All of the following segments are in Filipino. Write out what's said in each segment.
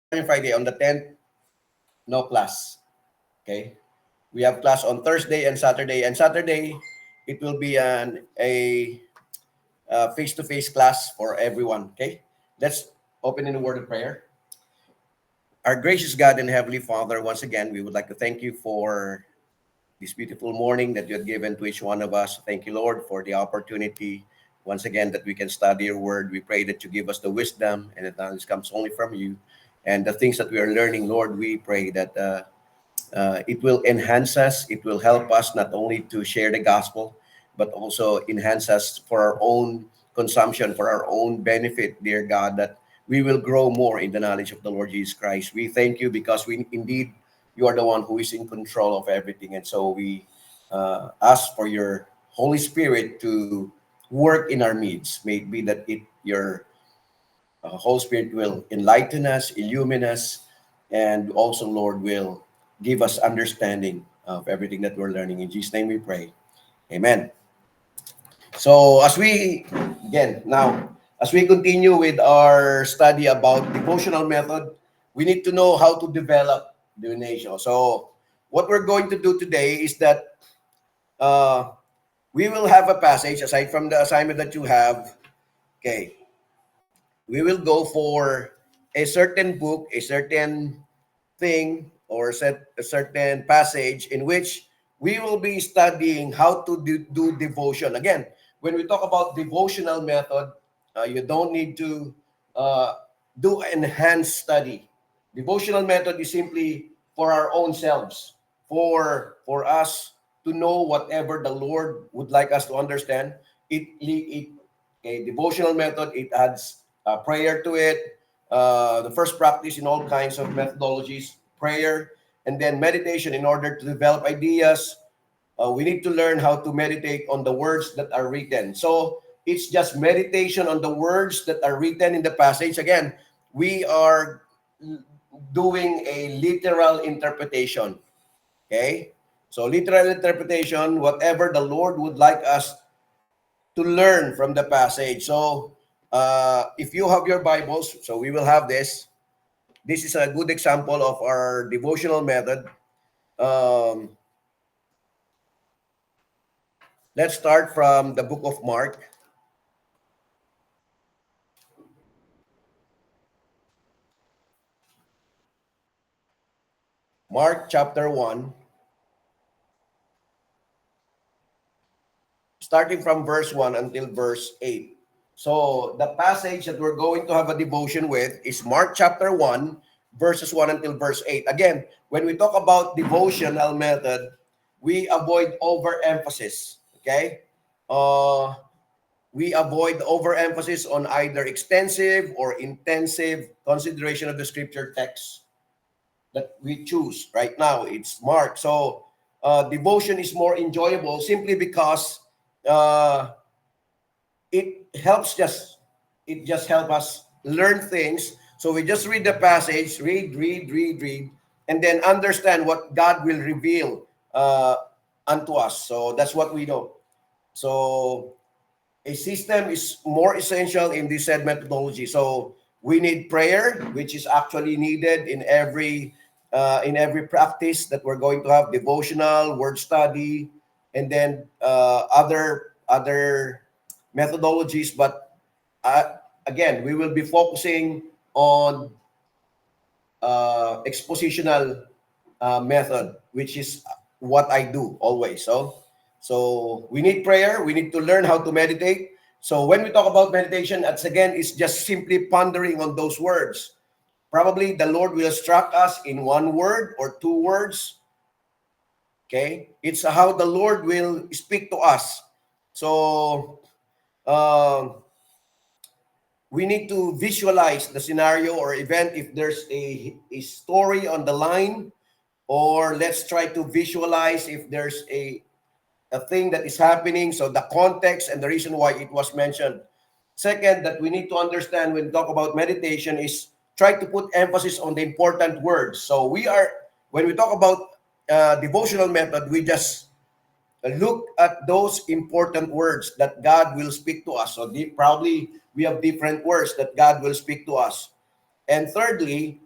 Friday. On the 10th, no class. Okay? We have class on Thursday and Saturday. And Saturday, it will be a face-to-face class for everyone. Okay? Let's open in a word of prayer. Our gracious God and Heavenly Father, once again, we would like to thank you for this beautiful morning that you have given to each one of us. Thank you, Lord, for the opportunity once again that we can study your word. We pray that you give us the wisdom and that knowledge comes only from you. And the things that we are learning, Lord, we pray that it will enhance us. It will help us not only to share the gospel, but also enhance us for our own consumption, for our own benefit, dear God, that we will grow more in the knowledge of the Lord Jesus Christ. We thank you because we indeed, you are the one who is in control of everything. And so we ask for your Holy Spirit to work in our midst. May it be that your Holy Spirit will enlighten us, illumine us, and also, Lord, will give us understanding of everything that we're learning. In Jesus' name we pray. Amen. So as we continue with our study about devotional method, we need to know how to develop divination. So what we're going to do today is that we will have a passage aside from the assignment that you have. Okay, we will go for a certain book, a certain thing, or a certain passage in which we will be studying how to do devotion. Again, when we talk about devotional method, you don't need to uh, do enhanced study. Devotional method is simply for our own selves, for us to know whatever the Lord would like us to understand. It a devotional method, it adds prayer to it. The first practice in all kinds of methodologies, prayer, and then meditation in order to develop ideas. We need to learn how to meditate on the words that are written. So it's just meditation on the words that are written in the passage. Again, we are doing a literal interpretation. Okay? So literal interpretation, whatever the Lord would like us to learn from the passage. So if you have your Bibles, so we will have this. This is a good example of our devotional method. Um, let's start from the book of Mark. Mark chapter 1, starting from verse 1 until verse 8. So the passage that we're going to have a devotion with is Mark chapter 1, verses 1 until verse 8. Again, when we talk about devotional method, we avoid overemphasis. Okay? We avoid overemphasis on either extensive or intensive consideration of the scripture text that we choose. Right now, it's Mark. So devotion is more enjoyable simply because uh, it just helps us learn things. So we just read the passage, read, and then understand what God will reveal unto us. So that's what we do. So a system is more essential in this said methodology. So we need prayer, which is actually needed in every practice that we're going to have: devotional, word study, and then other methodologies. But again, we will be focusing on expositional method, which is what I do always. So we need prayer. We need to learn how to meditate. So when we talk about meditation, it's just simply pondering on those words. Probably the Lord will instruct us in one word or two words. Okay, it's how the Lord will speak to us. So we need to visualize the scenario or event if there's a story on the line, or let's try to visualize if there's a thing that is happening, so the context and the reason why it was mentioned. Second, that we need to understand when we talk about meditation is try to put emphasis on the important words. So when we talk about devotional method, we just look at those important words that God will speak to us. So probably we have different words that God will speak to us. And thirdly,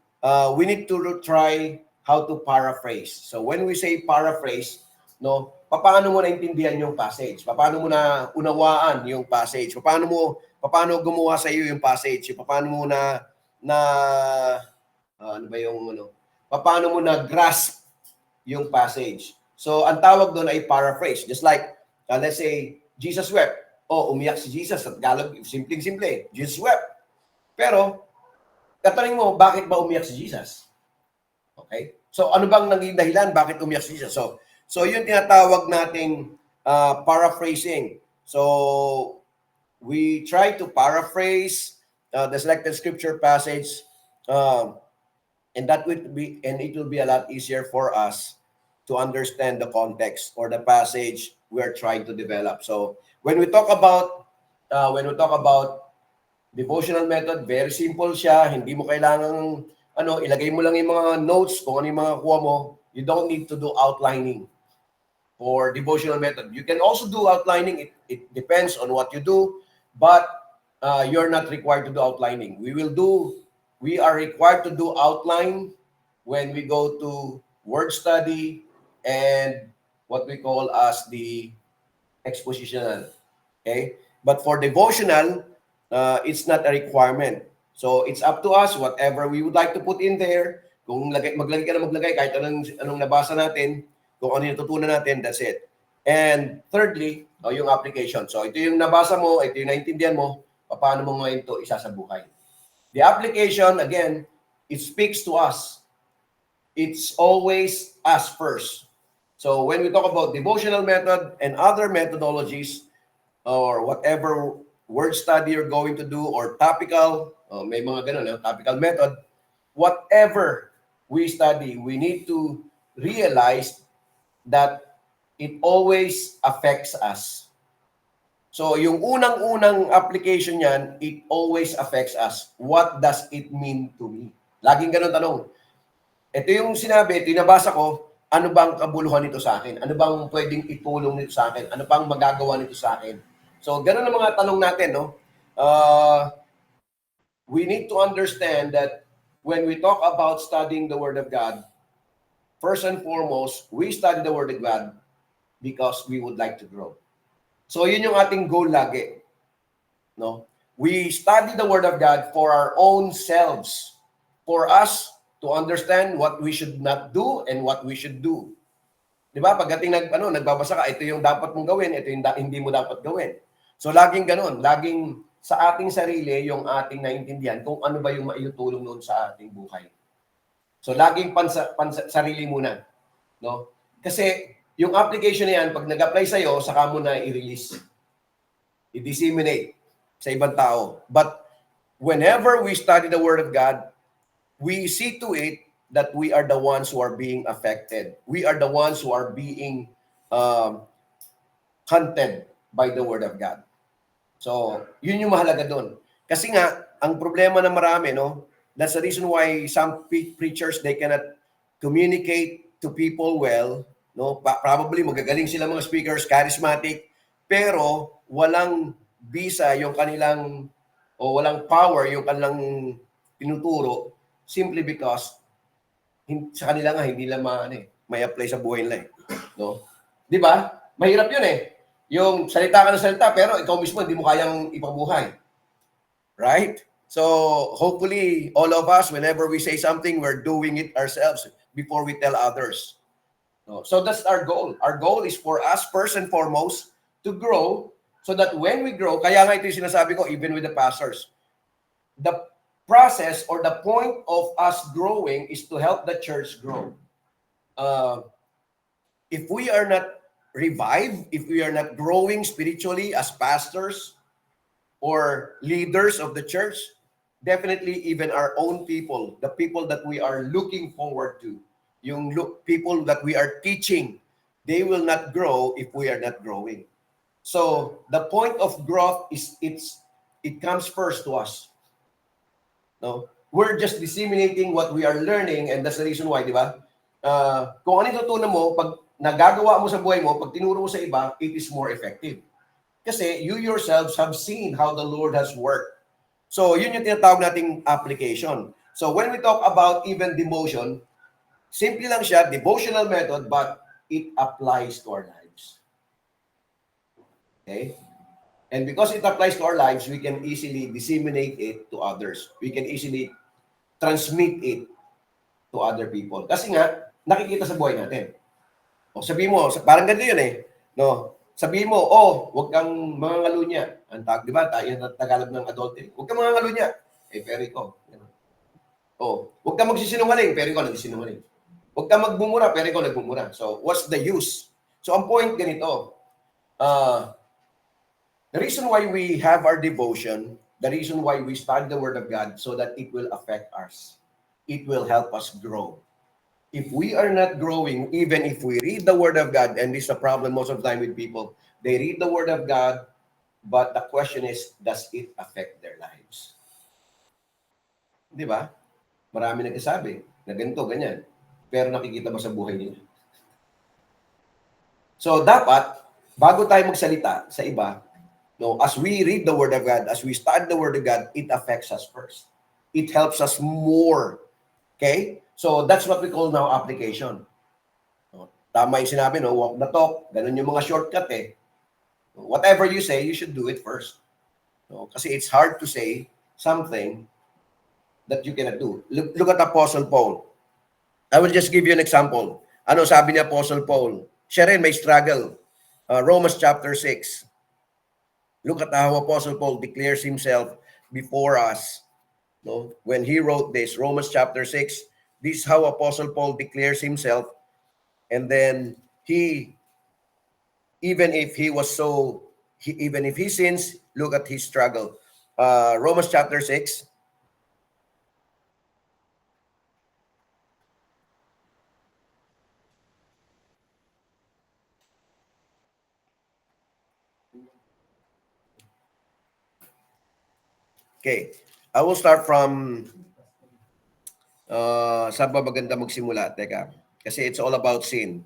we need to try how to paraphrase. So when we say paraphrase, no, paano mo naintindihan yung passage? Paano mo na unawaan yung passage? Paano gumawa sa iyo yung passage? Paano mo ano ba yung ano? Paano mo na grasp yung passage? So ang tawag doon ay paraphrase. Just like let's say Jesus wept. Umiyak si Jesus at Tagalog, simpleng-simple. Jesus wept. Pero tatanungin mo, bakit ba umiyak si Jesus? Okay? So ano bang naging dahilan bakit umiyak si Jesus? So yun tinatawag nating paraphrasing. So we try to paraphrase the selected scripture passage, and it will be a lot easier for us to understand the context or the passage we are trying to develop. So when we talk about devotional method, very simple siya. Hindi mo kailangang ilagay mo lang yung mga notes kung ano yung mga kuha mo. You don't need to do outlining for devotional method. You can also do outlining. It depends on what you do, but you're not required to do outlining. We are required to do outline when we go to word study and what we call as the expositional. Okay? But for devotional, it's not a requirement. So it's up to us, whatever we would like to put in there. Kung maglagay ka na maglagay, kahit anong nabasa natin, kung ano yung tutunan natin, that's it. And thirdly, yung application. So ito yung nabasa mo, ito yung naintindihan mo, paano mo ngayon ito isa sa buhay. The application, again, it speaks to us. It's always us first. So when we talk about devotional method and other methodologies, or whatever word study you're going to do, or topical, may mga ganun, topical method, whatever we study, we need to realize that it always affects us. So yung unang-unang application yan, it always affects us. What does it mean to me? Laging ganun tanong. Ito yung sinabi, ito yung nabasa ko, ano bang kabuluhan nito sa akin? Ano bang pwedeng itulong nito sa akin? Ano bang magagawa nito sa akin? So ganun ang mga tanong natin, no? We need to understand that when we talk about studying the Word of God, first and foremost, we study the Word of God because we would like to grow. So yun yung ating goal lagi. No? We study the Word of God for our own selves, for us to understand what we should not do and what we should do. 'Di ba? Pagdating nagbabasa ka, ito yung dapat mong gawin, ito yung hindi mo dapat gawin. So laging ganoon, laging sa ating sarili yung ating naintindihan kung ano ba yung maitutulong noon sa ating buhay. So laging sarili muna, no? Kasi yung application na yan, pag nag-apply sa'yo, saka mo na i-release, i-disseminate sa ibang tao. But whenever we study the Word of God, we see to it that we are the ones who are being affected. We are the ones who are being hunted by the Word of God. So, yun yung mahalaga doon. Kasi nga, ang problema na marami, no? That's the reason why some preachers, they cannot communicate to people well, no? Probably magagaling sila mga speakers, charismatic, pero walang bisa yung kanilang, o walang power yung kanilang tinuturo, simply because sa kanila nga hindi lang may apply sa buhay nila, no? 'Di ba? Mahirap 'yun eh. Yung salita ka ng salita pero ikaw mismo hindi mo kayang ipabuhay. Right? So, hopefully all of us, whenever we say something, we're doing it ourselves before we tell others. No? So that's our goal. Our goal is for us first and foremost to grow, so that when we grow, kaya nga ito yung sinasabi ko even with the pastors, the process or the point of us growing is to help the church grow. If we are not revived, if we are not growing spiritually as pastors or leaders of the church, definitely even our own people, the people that we are looking forward to, yung people that we are teaching, they will not grow if we are not growing. So the point of growth is it comes first to us. No, we're just disseminating what we are learning, and that's the reason why, di ba? Kung ano tutunan mo, pag nagagawa mo sa buhay mo, pag tinuro mo sa iba, it is more effective. Kasi you yourselves have seen how the Lord has worked. So, yun yung tinatawag nating application. So when we talk about even demotion, simple lang siya, devotional method, but it applies to our lives. Okay? And because it applies to our lives, we can easily disseminate it to others. We can easily transmit it to other people. Kasi nga, nakikita sa buhay natin. O sabihin mo, parang ganito yun eh. No? Sabihin mo, huwag kang mangangalo niya. Ang tawag, di ba? Tayo na Tagalog ng adultery. Huwag kang mangangalo niya. Pero ikaw. Huwag kang magsisinungaling, pero ikaw nagsisinungaling. Huwag kang magbumura, pero ikaw nagbumura. So, what's the use? So, ang point ganito, the reason why we have our devotion, the reason why we study the Word of God, so that it will affect us. It will help us grow. If we are not growing, even if we read the Word of God, and this is a problem most of the time with people, they read the Word of God, but the question is, does it affect their lives? Di ba? Marami nagsasabi na ganito, ganyan. Pero nakikita ba sa buhay nila? So, dapat, bago tayo magsalita sa iba, no, as we read the Word of God, as we study the Word of God, it affects us first. It helps us more. Okay? So, that's what we call now application. No, tama yung sinabi, no? Walk the talk. Ganun yung mga shortcut eh. Whatever you say, you should do it first. No? Kasi it's hard to say something that you cannot do. Look at Apostle Paul. I will just give you an example. Ano sabi ni Apostle Paul? Siya rin may struggle. Romans chapter 6. Look at how Apostle Paul declares himself before us. No? When he wrote this, Romans chapter 6, this is how Apostle Paul declares himself. And then even if he sins, look at his struggle. Romans chapter 6. Okay, I will start from saan ba maganda magsimula? Teka, kasi it's all about sin.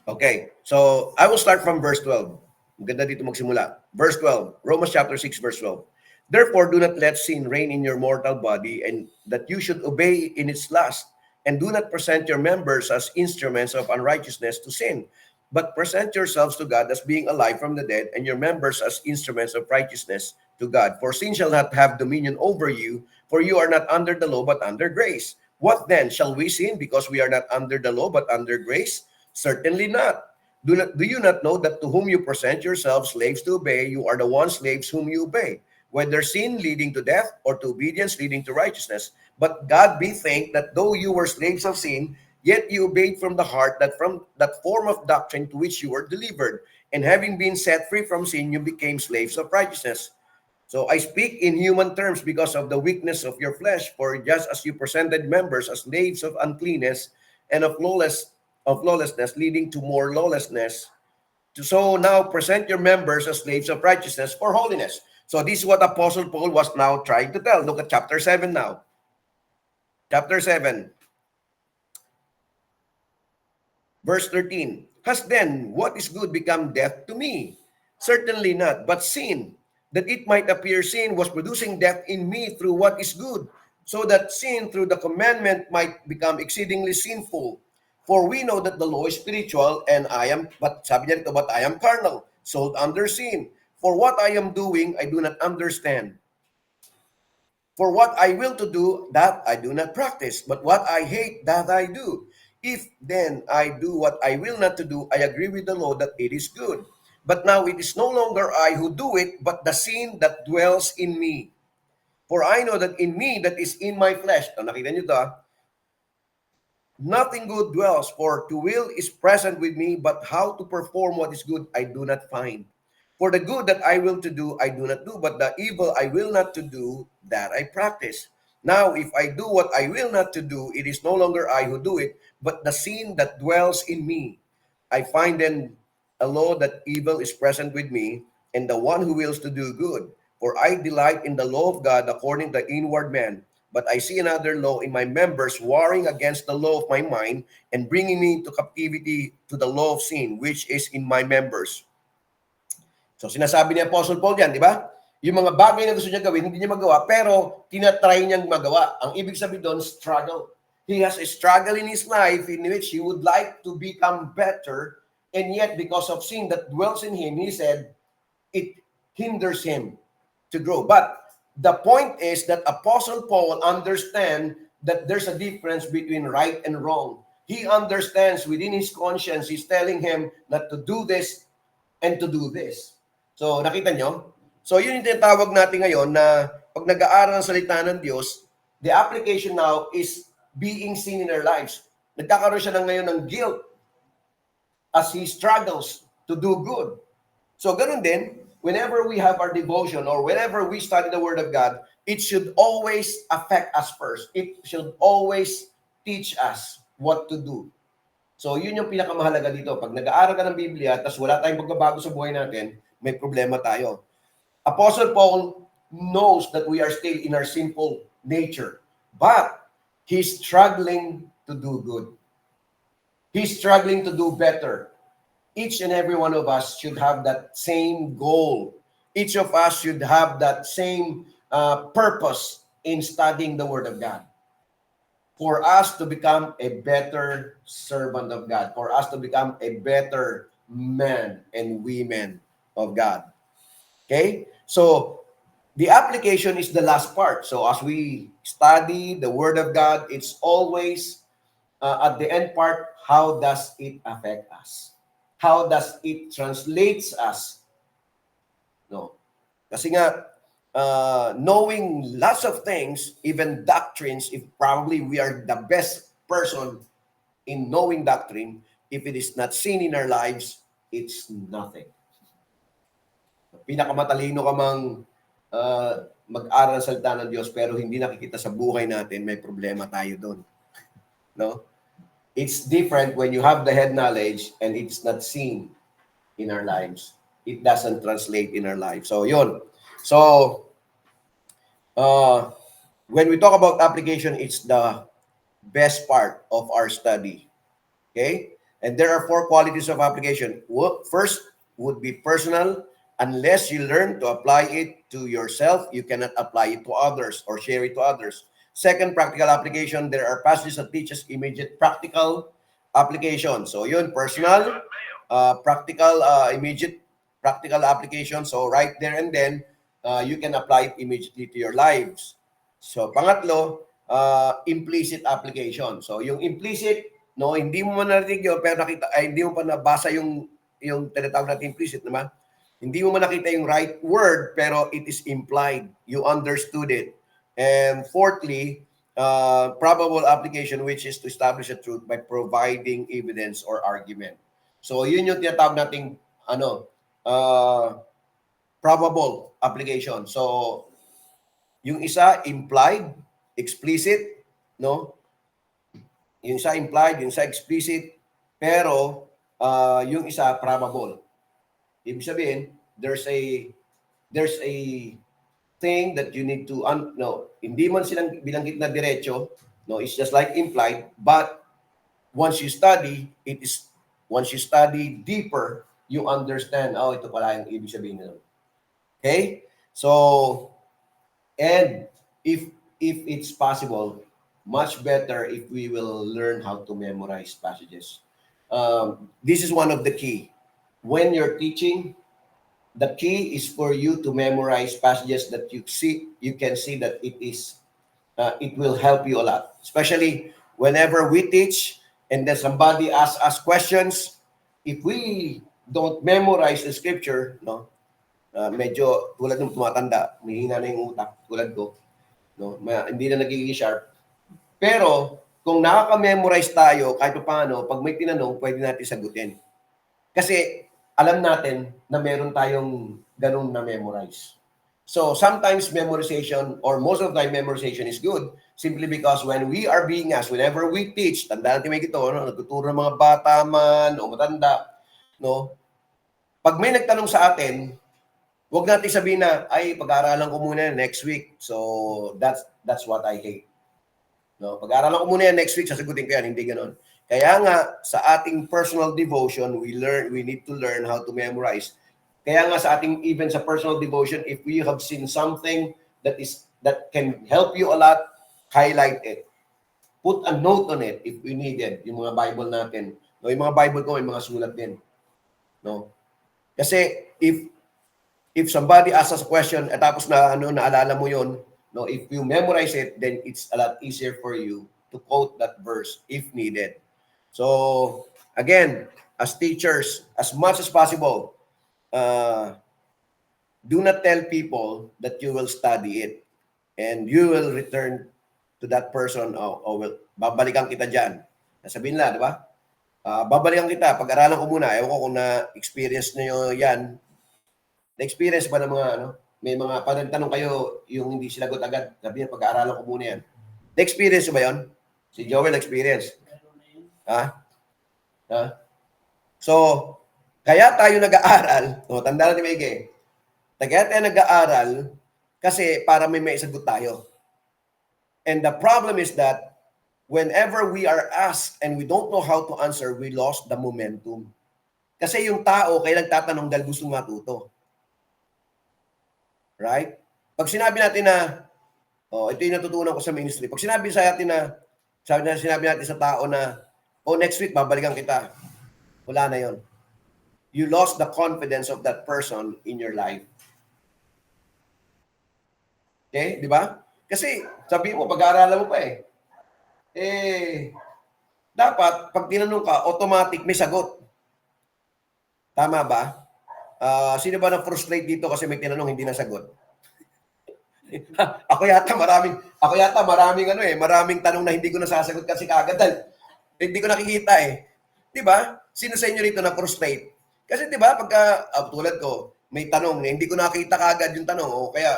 Okay, so I will start from verse 12. Maganda dito magsimula. Verse 12, Romans chapter 6, verse 12. Therefore, do not let sin reign in your mortal body, and that you should obey in its lust, and do not present your members as instruments of unrighteousness to sin, but present yourselves to God as being alive from the dead, and your members as instruments of righteousness to God. For sin shall not have dominion over you, for you are not under the law, but under grace. What then? Shall we sin because we are not under the law, but under grace? Certainly not. Do you not know that to whom you present yourselves slaves to obey, you are the one slaves whom you obey, whether sin leading to death or to obedience leading to righteousness? But God be thanked that though you were slaves of sin, yet you obeyed from the heart that from that form of doctrine to which you were delivered. And having been set free from sin, you became slaves of righteousness. So I speak in human terms because of the weakness of your flesh. For just as you presented members as slaves of uncleanness and of lawlessness, leading to more lawlessness, so now present your members as slaves of righteousness for holiness. So this is what Apostle Paul was now trying to tell. Look at chapter 7 now. Chapter 7. Verse 13, has then what is good become death to me? Certainly not, but sin, that it might appear sin was producing death in me through what is good, so that sin through the commandment might become exceedingly sinful. For we know that the law is spiritual, and but I am carnal, sold under sin. For what I am doing, I do not understand. For what I will to do, that I do not practice, but what I hate, that I do. If then I do what I will not to do, I agree with the law that it is good. But now it is no longer I who do it, but the sin that dwells in me. For I know that in me, that is in my flesh, nakita nyo ito, nothing good dwells, for to will is present with me, but how to perform what is good I do not find. For the good that I will to do, I do not do, but the evil I will not to do, that I practice. Now, if I do what I will not to do, it is no longer I who do it, but the sin that dwells in me. I find then a law that evil is present with me, and the one who wills to do good. For I delight in the law of God according to the inward man. But I see another law in my members, warring against the law of my mind, and bringing me into captivity to the law of sin, which is in my members. So sinasabi ni Apostle Paul yan, di ba? Yung mga bagay na gusto niya gawin, hindi niya magawa, pero tinatry niyang magawa. Ang ibig sabihin doon, struggle. He has a struggle in his life in which he would like to become better, and yet because of sin that dwells in him, he said, it hinders him to grow. But the point is that Apostle Paul understands that there's a difference between right and wrong. He understands within his conscience, he's telling him not to do this and to do this. So, nakita nyo? So, yun yung tinatawag natin ngayon na pag nag-aaral ng salita ng Diyos, the application now is being seen in our lives. Nagkakaroon siya ngayon ng guilt as he struggles to do good. So, ganun din, whenever we have our devotion or whenever we study the Word of God, it should always affect us first. It should always teach us what to do. So, yun yung pinakamahalaga dito. Pag nag-aaral ka ng Biblia, tapos wala tayong pagbabago sa buhay natin, may problema tayo. Apostle Paul knows that we are still in our sinful nature, but he's struggling to do good. He's struggling to do better. Each and every one of us should have that same goal. Each of us should have that same purpose in studying the Word of God. For us to become a better servant of God, for us to become a better man and women of God. Okay? So, the application is the last part. So, as we study the Word of God, it's always at the end part, how does it affect us? How does it translates us? No. Kasi nga, knowing lots of things, even doctrines, if probably we are the best person in knowing doctrine, if it is not seen in our lives, it's nothing. Pinakamatalino ka mang mag-aral sa salita ng Diyos pero hindi nakikita sa buhay natin, may problema tayo doon. No? It's different when you have the head knowledge and it's not seen in our lives. It doesn't translate in our lives. So, yun. So, when we talk about application, it's the best part of our study. Okay? And there are 4 qualities of application. First would be personal. Unless you learn to apply it to yourself, you cannot apply it to others or share it to others. Second, practical application. There are passages that teach us immediate practical application. So yun, personal, practical, immediate practical application. So right there and then, you can apply it immediately to your lives. So pangatlo, implicit application. So yung implicit, no, hindi mo man narinig yun, pero nakita, hindi mo pa nabasa yung tinatawag natin implicit, naman. Hindi mo man nakita yung right word, pero it is implied. You understood it. And fourthly, probable application, which is to establish a truth by providing evidence or argument. So yun yung tinatawag nating probable application. So yung isa implied, explicit, no? Yung isa implied, yung isa explicit, pero yung isa probable. Ibig sabihin, there's a thing that you need to hindi man silang binanggit na diretso, no, it's just like implied, but once you study deeper, you understand, ito pala yung ibig sabihin nito. Okay? So, and if it's possible, much better if we will learn how to memorize passages. This is one of the key. When you're teaching, the key is for you to memorize passages that you can see that it will help you a lot. Especially whenever we teach and then somebody asks us questions, if we don't memorize the scripture, no, medyo tulad ng tumatanda, mahina na yung utak, tulad ko, no, hindi na nagiging sharp. Pero kung nakaka-memorize tayo, kahit paano, pag may tinanong, pwede natin sagutin. Kasi alam natin na meron tayong ganun na memorize. So sometimes memorization or most of the time memorization is good simply because when we are being asked, whenever we teach, tanda natin may ito, no, nagtuturo ng mga bata man o matanda, no, pag may nagtanong sa atin, huwag natin sabihin na, ay, pag-aaralan ko muna next week. So that's what I hate. No, pag-aaralan ko muna next week, sasagutin ko yan, hindi ganoon. Kaya nga, sa ating personal devotion, we need to learn how to memorize. Kaya nga sa ating, even sa personal devotion, if we have seen something that can help you a lot, highlight it. Put a note on it if we needed. Yung mga Bible natin. No, yung mga Bible ko, may mga sulat din. No? Kasi if somebody asks us a question at tapos na naalala mo yon, no, if you memorize it, then it's a lot easier for you to quote that verse if needed. So again, as teachers, as much as possible, do not tell people that you will study it and you will return to that person, well, babalikan kita dyan. Sabihin nila, di ba? Babalikan kita, pag-aralan ko muna. Ewan ko kung na-experience nyo yan. Na-experience ba ng mga, may mga tanong kayo, yung hindi sinagot agad. Sabihin, pag-aralan ko muna yan. Na-experience ba yon? Si Joel na-experience. Ha? So, kaya tayo nag-aaral, tandaan natin maigi, kaya tayo nag-aaral kasi para may maisagot tayo. And the problem is that whenever we are asked and we don't know how to answer, we lost the momentum. Kasi yung tao, kaya nagtatanong dahil gusto matuto. Right? Pag sinabi natin na, ito yung natutunan ko sa ministry. Pag sinabi sa atin na, sinabi natin sa tao na, next week, babalikan kita. Wala na yon. You lost the confidence of that person in your life. Okay? Di ba? Kasi, sabi mo, pag-aaralan mo pa dapat, pag tinanong ka, automatic may sagot. Tama ba? Sino ba na-frustrate dito kasi may tinanong hindi nasagot? Ako yata maraming maraming tanong na hindi ko nasasagot kasi kagad dahil hindi ko nakikita 'Di ba? Sino sa inyo rito na-frustrate? Kasi 'di ba pagka tulad ko, may tanong hindi ko nakita kagad yung tanong o kaya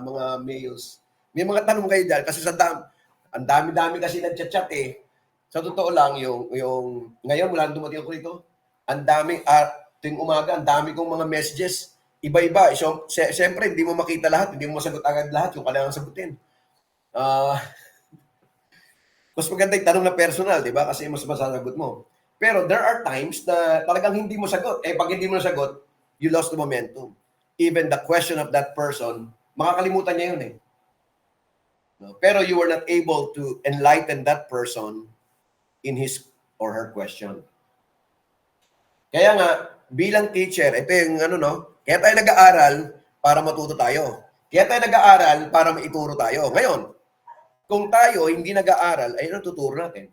mga mails. May mga tanong kayo diyan kasi ang dami-dami kasi nagchat-chat Sa totoo lang yung ngayon mula dumating ako rito, ang dami tuwing umaga, ang dami kong mga messages, iba-iba. So, siyempre, hindi mo makita lahat, hindi mo masagot agad lahat yung kailangan sagutin. Mas maganda yung tanong na personal, di ba? Kasi mas masasagot mo. Pero there are times na talagang hindi mo sagot. Pag hindi mo nasagot, you lost the momentum. Even the question of that person, makakalimutan niya yun No? Pero you were not able to enlighten that person in his or her question. Kaya nga, bilang teacher, ito yung kaya tayo nag-aaral para matuto tayo. Kaya tayo nag-aaral para maituro tayo. Ngayon, kung tayo hindi nag-aaral, ay tuturo natin.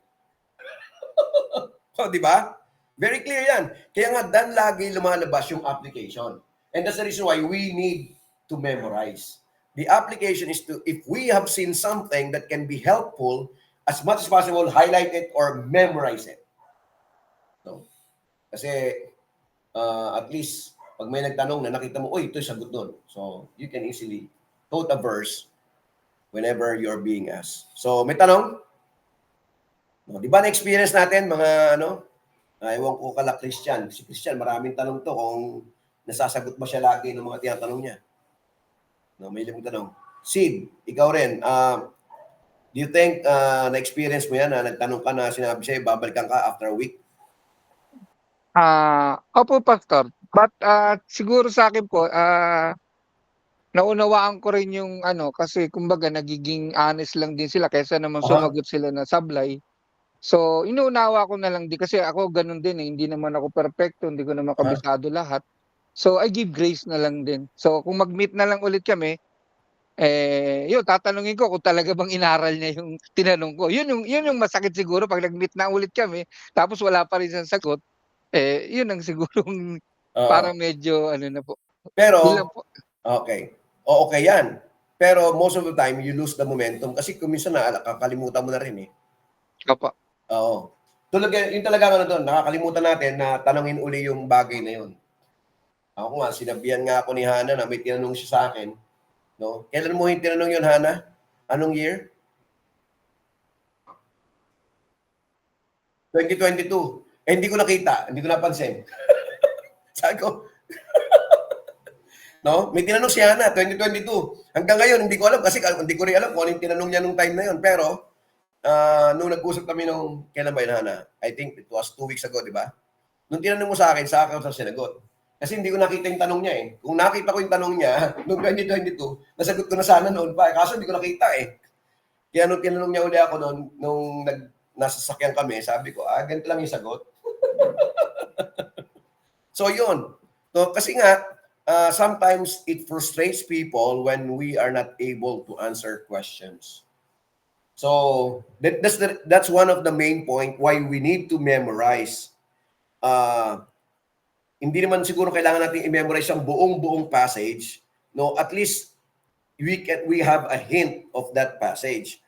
Di ba? Very clear yan. Kaya nga, dan lagi lumalabas yung application. And that's the reason why we need to memorize. The application is to, if we have seen something that can be helpful, as much as possible, highlight it or memorize it. So, kasi at least pag may nagtanong na nakita mo, ito yung sagot doon. So, you can easily quote a verse whenever you're being asked. So, may tanong? Di ba na-experience natin mga ewan ko kala Christian. Si Christian, maraming tanong to kung nasasagot ba siya lagi ng mga tinatanong niya. May limang tanong. Sid, ikaw rin. Do you think na-experience mo yan na nagtanong ka na sinabi sa'yo, babalikan ka after a week? Opo, Pastor. But siguro sa akin po, naunawaan ko rin yung kasi kumbaga nagiging honest lang din sila kaysa naman sumagot sila na sablay. So, inuunawa ko na lang din kasi ako ganun din hindi naman ako perfecto, hindi ko naman kabisado lahat. So, I give grace na lang din. So, kung mag-meet na lang ulit kami, yun, tatanungin ko kung talaga bang inaral niya yung tinanong ko. Yun yung masakit siguro pag nag-meet na ulit kami, tapos wala pa rin siyang sagot. Yun ang sigurong parang medyo na po. Pero, po. okay. Okay yan. Pero most of the time, you lose the momentum kasi kung minsan nakakalimutan mo na rin Opo. Oo. Yung talaga doon, nakakalimutan natin na tanungin uli yung bagay na yun. Ako nga, sinabihan nga ako ni Hana na may tinanong siya sa akin. No? Kailan mo yung tinanong yun, Hana? Anong year? 2022. Hindi ko nakita. Hindi ko napansin. Sabi ko, no? May tinanong si Hana, 2022. Hanggang ngayon, hindi ko alam kasi hindi ko rin alam kung ano yung tinanong niya nung time na yun. Pero, nung nag-usap kami kailan ba yun, Hana? I think it was 2 weeks ago, di ba? Nung tinanong mo sa akin, sa akin sa sinagot. Kasi hindi ko nakita yung tanong niya eh. Kung nakita ko yung tanong niya, noong 2022, nasagot ko na sana noon pa. Kaso hindi ko nakita eh. Kaya nung tinanong niya uli ako noon, nung nasa sakyan kami, sabi ko, ganito lang yung sagot. So yun. So, kasi nga, sometimes it frustrates people when we are not able to answer questions. So that's one of the main point why we need to memorize. Hindi naman siguro kailangan natin i-memorize ang buong passage. No, at least we have a hint of that passage.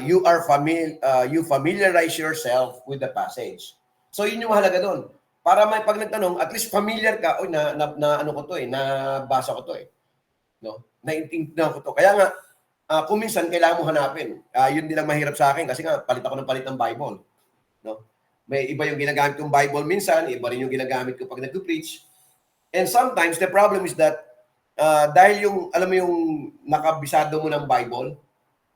You familiarize yourself with the passage. So yun yung mahalaga doon. Para may pag nagtanong, at least familiar ka, oy na ano ko to eh, nabasa ko to eh. No? Naintindihan ko to. Kaya nga kung minsan kailangan mo hanapin. Yun din ang mahirap sa akin kasi nga palit ako ng palit ng Bible. No? May iba yung ginagamit kong Bible minsan, iba rin yung ginagamit ko pag nag-preach. And sometimes the problem is that dahil yung alam mo yung nakabisado mo ng Bible,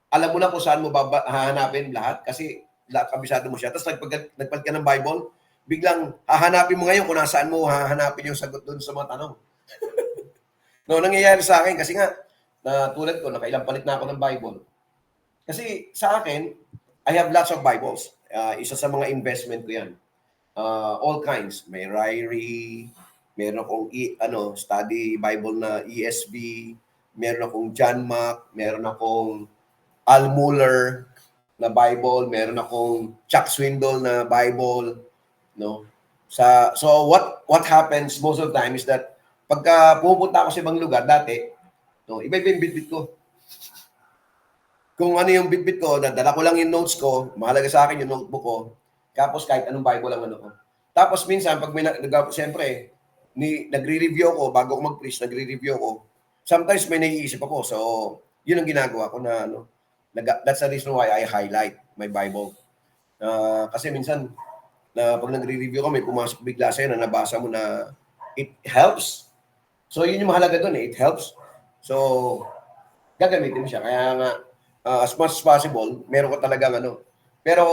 alam mo na kung saan mo hahanapin lahat kasi kabisado mo siya. Tapos nagpalit ka ng Bible, biglang hahanapin mo ngayon kung nasaan mo hahanapin yung sagot doon sa mga tanong. No, nangyayari sa akin kasi nga tulad ko, nakailang palit na ako ng Bible. Kasi sa akin, I have lots of Bibles. Isa sa mga investment ko yan. All kinds. May Ryrie, meron akong study Bible na ESV, meron akong John Mack, meron akong Al Mohler na Bible, meron akong Chuck Swindoll na Bible, no? So what happens most of the time is that pagka pupunta ako sa ibang lugar dati, no, iba-iba yung bitbit ko. Kung ano yung bitbit ko, dala ko lang yung notes ko, mahalaga sa akin yung notebook ko, tapos kahit anong Bible ang ano ko. Tapos minsan, pag may siyempre, nagre-review ako, bago ako mag-preach, nagre-review ako. Sometimes may naiisip ako, so yun ang ginagawa ko na, that's the reason why I highlight my Bible. Kasi minsan, pag nagre-review ko, may pumasok bigla sa'yo na nabasa mo na it helps. So yun yung mahalaga doon eh, it helps. So, gagamitin mo siya. Kaya nga, as much as possible, meron ko talagang Pero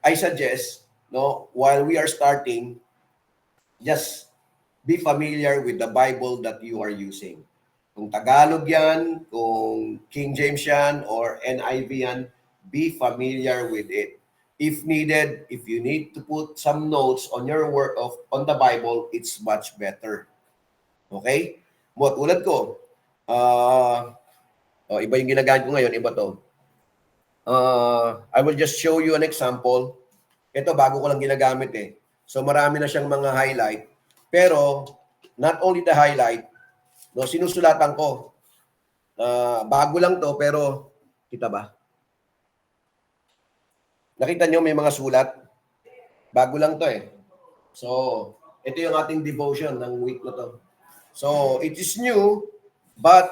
I suggest, while we are starting, just be familiar with the Bible that you are using. Kung Tagalog yan, kung King James yan, or NIV yan, be familiar with it. If needed, if you need to put some notes on your on the Bible, it's much better. Okay? Tulad ko, iba yung ginagamit ko ngayon, iba to. I will just show you an example. Ito, bago ko lang ginagamit eh. So marami na siyang mga highlight. Pero, not only the highlight, sinusulatan ko. Bago lang to, pero, kita ba? Nakita nyo may mga sulat? Bago lang to eh. So, ito yung ating devotion ng week na to. So, it is new, but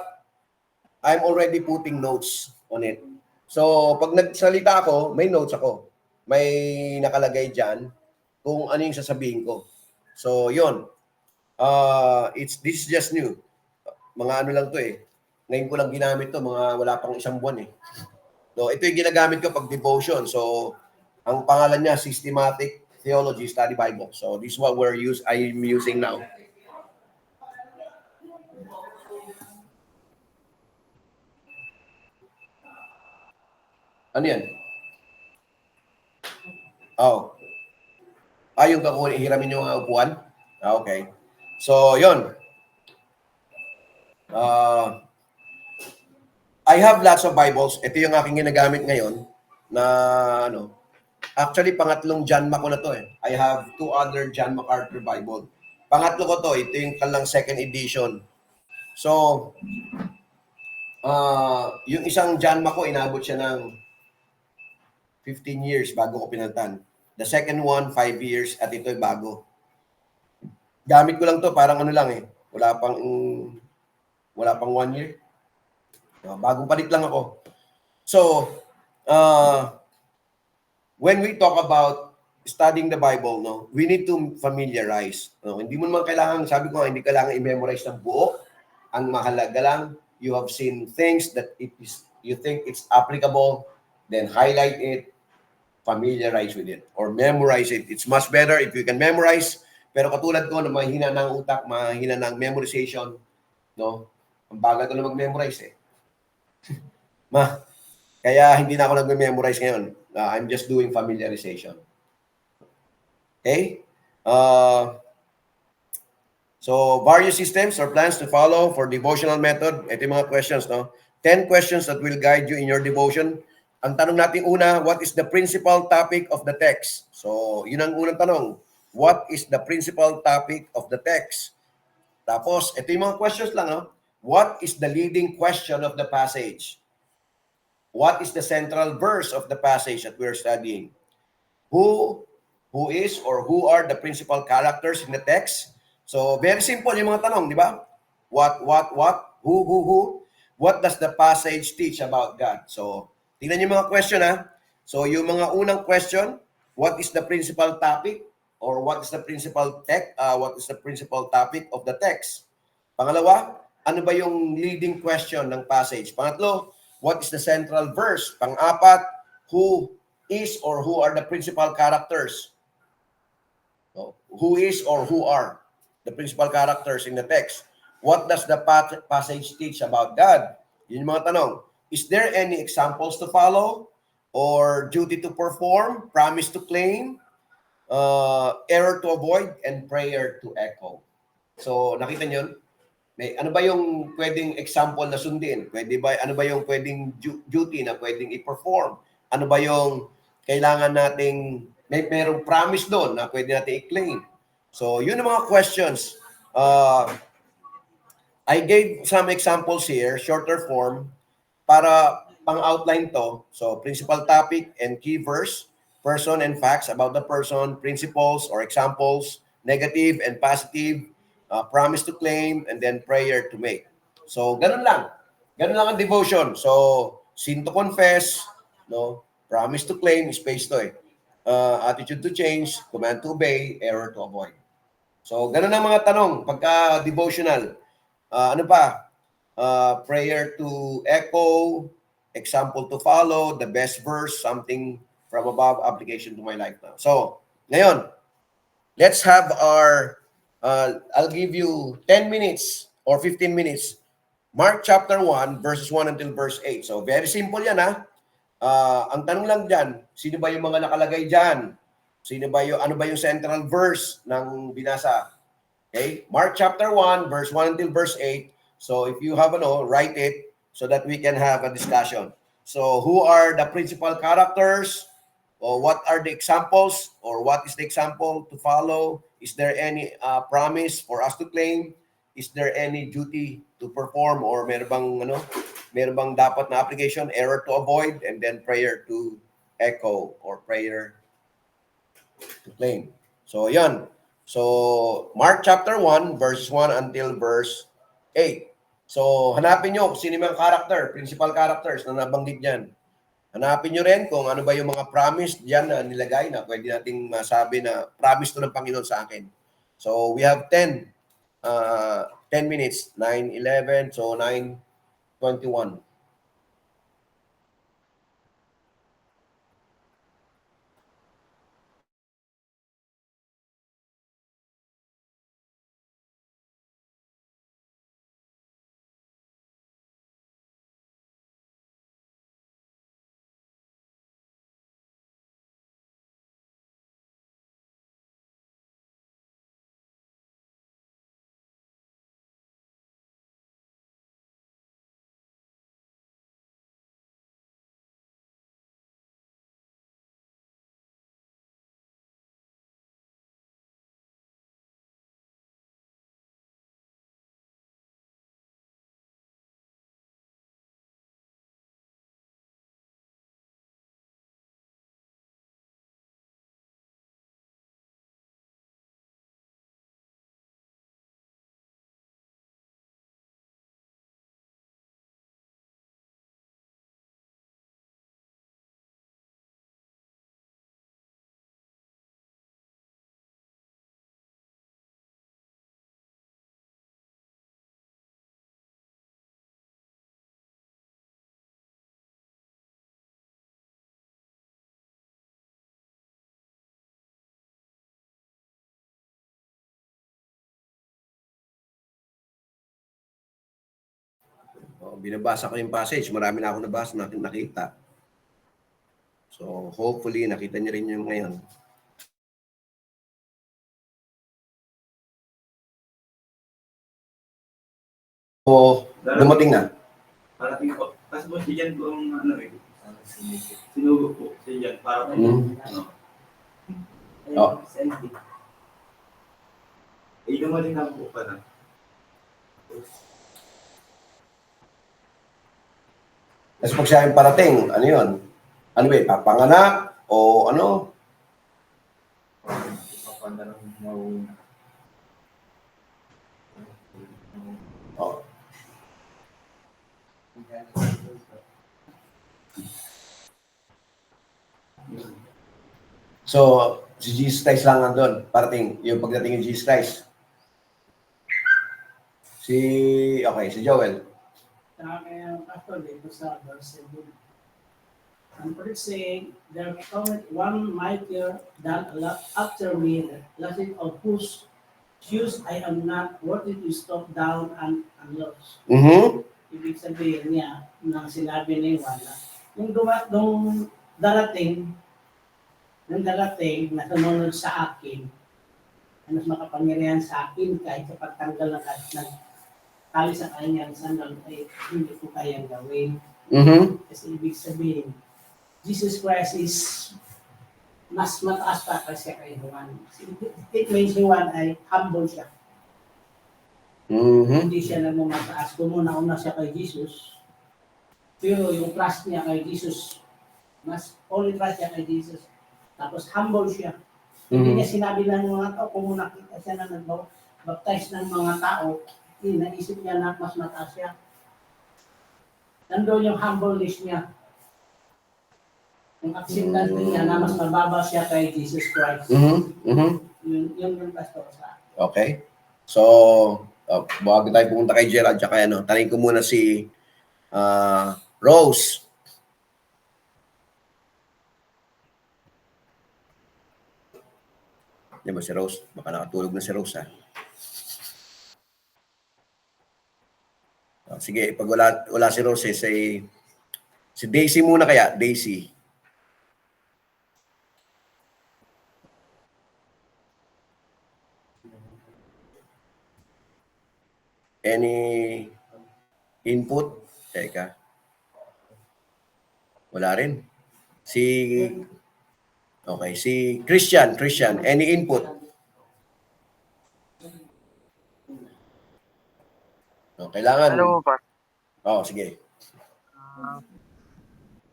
I'm already putting notes on it. So, pag nagsalita ako, may notes ako. May nakalagay dyan kung ano yung sasabihin ko. So, yun. This is just new. Mga ano lang to eh. Ngayon ko lang ginamit to, wala pang isang buwan eh. So, ito yung ginagamit ko pag devotion. So, ang pangalan niya, Systematic Theology Study Bible. So, this is what I'm using now. Ano yan? Oh. Yung hiramin yung upuan? Okay. So, yun. I have lots of Bibles. Ito yung aking ginagamit ngayon na actually pangatlong John Mack ko na to eh. I have 2 other John MacArthur Bible. Pangatlo ko to, ito yung kalang second edition. So, yung isang John Mack ko, inabot siya ng 15 years bago ko pinalitan. The second one, 5 years, at ito'y bago. Gamit ko lang to, parang lang eh. Wala pang 1 year. Bagong palit lang ako. So, when we talk about studying the Bible, we need to familiarize. Hindi mo naman kailangan, sabi ko, hindi kailangan i-memorize ng buo. Ang mahalaga lang, you have seen things that you think it's applicable, then highlight it, familiarize with it, or memorize it. It's much better if you can memorize Pero katulad ko na mahina ng utak, mahina ng memorization, no? Ang bagal ko na mag-memorize eh. Kaya hindi na ako nag-memorize ngayon. I'm just doing familiarization. Okay? So, various systems or plans to follow for devotional method. Ito yung mga questions, no? 10 questions that will guide you in your devotion. Ang tanong natin una, what is the principal topic of the text? So, yun ang unang tanong. What is the principal topic of the text? Tapos, ito yung mga questions lang, no? What is the leading question of the passage? What is the central verse of the passage that we're studying? Who is or who are the principal characters in the text? So, very simple yung mga tanong, di ba? What, who, what does the passage teach about God? So, tingnan yung mga question ha. So, yung mga unang question, what is the principal topic or what is the principal topic of the text? Pangalawa, ano ba yung leading question ng passage? Pangatlo, what is the central verse? Pang-apat, who is or who are the principal characters? Who is or who are the principal characters in the text? What does the passage teach about God? Yun yung mga tanong. Is there any examples to follow? Or duty to perform? Promise to claim? Error to avoid? And prayer to echo? So, nakita nyo? Ano ba yung pwedeng example na sundin? Ano ba yung pwedeng duty na pwedeng i-perform? Ano ba yung kailangan nating merong promise doon na pwede natin i-claim? So, yun ang mga questions. I gave some examples here, shorter form, para pang-outline to. So, principal topic and key verse, person and facts about the person, principles or examples, negative and positive, promise to claim, and then prayer to make. So, ganun lang. Ganun lang ang devotion. So, sin to confess, no? Promise to claim, space to eh. Attitude to change, command to obey, error to avoid. So, ganun ang mga tanong pagka devotional. Ano pa? Prayer to echo, example to follow, the best verse, something from above, application to my life now. So, ngayon, let's have I'll give you 10 minutes or 15 minutes. Mark chapter 1, verses 1 until verse 8. So, very simple yan ha. Ang tanong lang dyan, sino ba yung mga nakalagay dyan? Ano ba yung central verse ng binasa? Okay? Mark chapter 1, verse 1 until verse 8. So if you have write it so that we can have a discussion. So who are the principal characters? Or what are the examples? Or what is the example to follow? Is there any promise for us to claim? Is there any duty to perform? Or meron bang dapat na application, error to avoid, and then prayer to echo or prayer to claim. So yan. So Mark chapter 1, verse 1 until verse 8. So hanapin nyo kung sino yung character, principal characters na nabanggit dyan. Hanapin nyo rin kung ano ba yung mga promise dyan na nilagay na pwede nating masabi na promise to ng Panginoon sa akin. So we have 10 minutes, 9:11, so 9:21. binabasa ko yung passage. Marami na ako nabasa, nakita. So, hopefully, nakita niyo rin yung ngayon. O, dumating na. Parating po. Kasi po siya dyan po ang ano eh. Sinugo po siya dyan. Para po ano. Oh. Eh, dumating na po pa na. Tapos pag siya yung parating, ano yun? Ano ba, papanganak? O ano? Papanganak ng Oh. So, si Jesus Christ lang nandun. Parating, yung pagdating ni Jesus Christ. Si Joel. Pastor, dito sa verse 7. And for it saying, there cometh one mightier than after me, the blessing of whose shoes I am not worthy to stop down and unloose. Ibig sabihin niya, nang sinabi ni Juan, yung darating, na sumunod sa akin, na mas makapangyarihan sa akin kahit sa pagtanggal ng tali sa kanyang sandal ay hindi ko kayang gawin. Kasi ibig sabihin, Jesus Christ is mas mataas pa kasi kay Juan. It means si Juan ay humble siya. Hindi siya lang mataas. Kumuna-una siya kay Jesus. Pero yung trust niya kay Jesus, mas only trust niya kay Jesus. Tapos humble siya. Hindi niya sinabi ng mga tao, kung nakita siya na nag-baptize ng mga tao, naisip niya na mas mataas siya. Nandoon yung humbleness niya. Yung acceptance niya na mas mababa siya kay Jesus Christ. Yung pastor sa akin. Okay. So, bago tayo pumunta kay Gerald, tsaka tanong ko muna si Rose. Di ba si Rose? Baka nakatulog na si Rose, ha? Sige, pag wala si Rose, si Daisy muna kaya, Daisy. Any input? Teka. Wala rin. Okay, si Christian, any input? Kailangan. Hello po. Sige.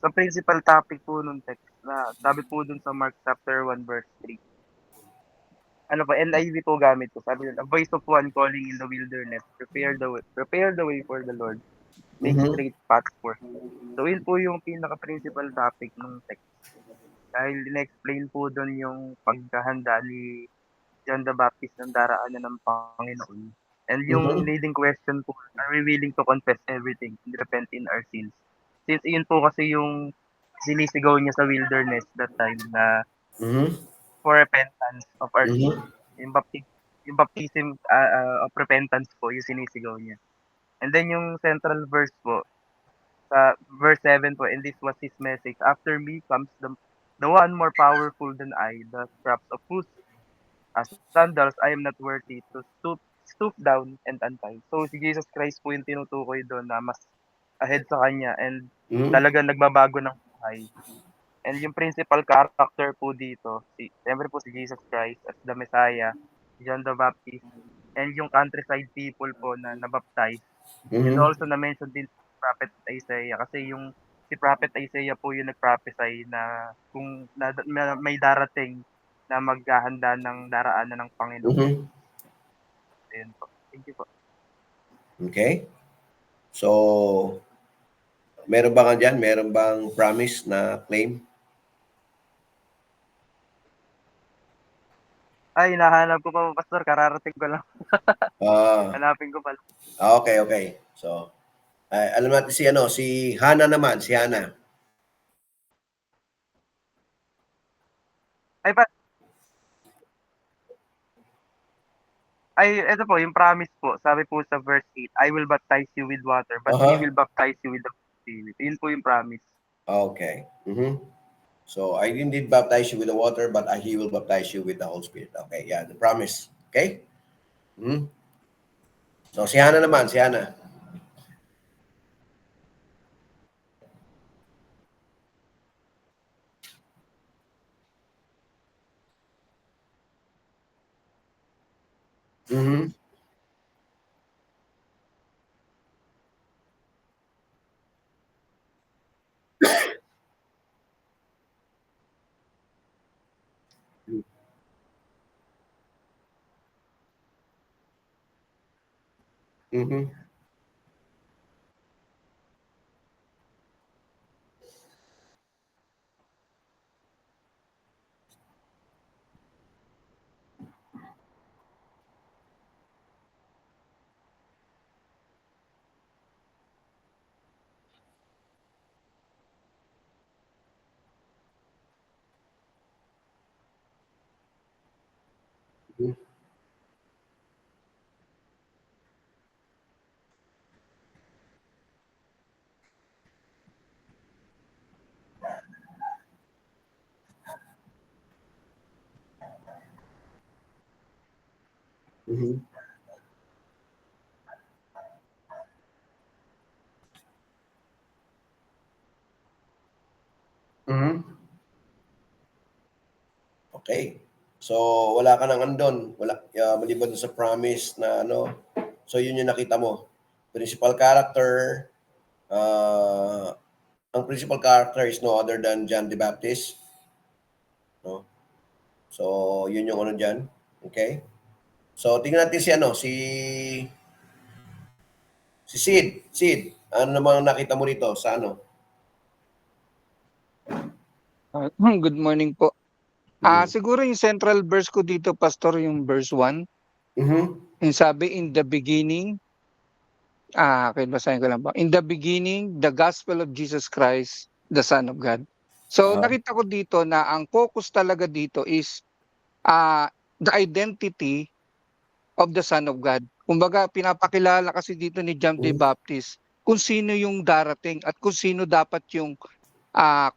Sa principal topic po nung text na sabi po dun sa Mark chapter 1 verse 3. Ano po, NIV po gamit ko. Sabi nila, a voice of one calling in the wilderness, prepare the way for the Lord. Make straight paths for him. So yun po yung pinaka-principal topic nung text. Dahil in-explain po dun yung paghahanda ni John the Baptist ng daraanan ng Panginoon. And yung leading question po, are we willing to confess everything and repent in our sins? Since yun po kasi yung sinisigaw niya sa wilderness that time na for repentance of our sins. Yung baptism of repentance po yung sinisigaw niya. And then yung central verse po, sa verse 7 po, and this was his message, after me comes the one more powerful than I, the straps of whose sandals I am not worthy to stoop down and untie. So si Jesus Christ po yung tinutukoy doon na mas ahead sa kanya and talagang nagbabago ng buhay. And yung principal character po dito, siyempre po si Jesus Christ as the Messiah, John the Baptist, and yung countryside people po na nabaptize. And also na-mention din si Prophet Isaiah kasi yung si Prophet Isaiah po yung nag-prophesy na kung may darating na maghahanda ng daraanan ng Panginoon. Ayun po. Thank you po. Okay. So, meron ba dyan? Meron bang promise na claim? Ay, hinahanap ko pa po, Pastor. Kararating ko lang. Hanapin ko pala. Okay. So, alam natin si Hana naman, si Hana. Ay, ito po, yung promise po, sabi po sa verse 8, I will baptize you with water, but He will baptize you with the Holy Spirit. Yun po yung promise. Okay. So, I didn't baptize you with the water, but He will baptize you with the Holy Spirit. Okay, yeah, the promise. Okay? So, si Hana naman, si Hana. Mhm. Mhm. Mhm. Mhm. Okay. So, wala ka nang andon. Wala, maliban dun sa promise na ano. So, yun yung nakita mo. Principal character, ang principal character is no other than John the Baptist. No? So, yun yung ano dyan. Okay? So, tingnan natin si ano, si Sid. Sid, ano namang nakita mo rito sa ano? Good morning po. Siguro yung central verse ko dito, Pastor, yung verse 1. Yung sabi, in the beginning, okay, basahin ko lang ba? In the beginning, the gospel of Jesus Christ, the Son of God. So, nakita ko dito na ang focus talaga dito is the identity of the Son of God. Kumbaga, pinapakilala kasi dito ni John the Baptist kung sino yung darating at kung sino dapat yung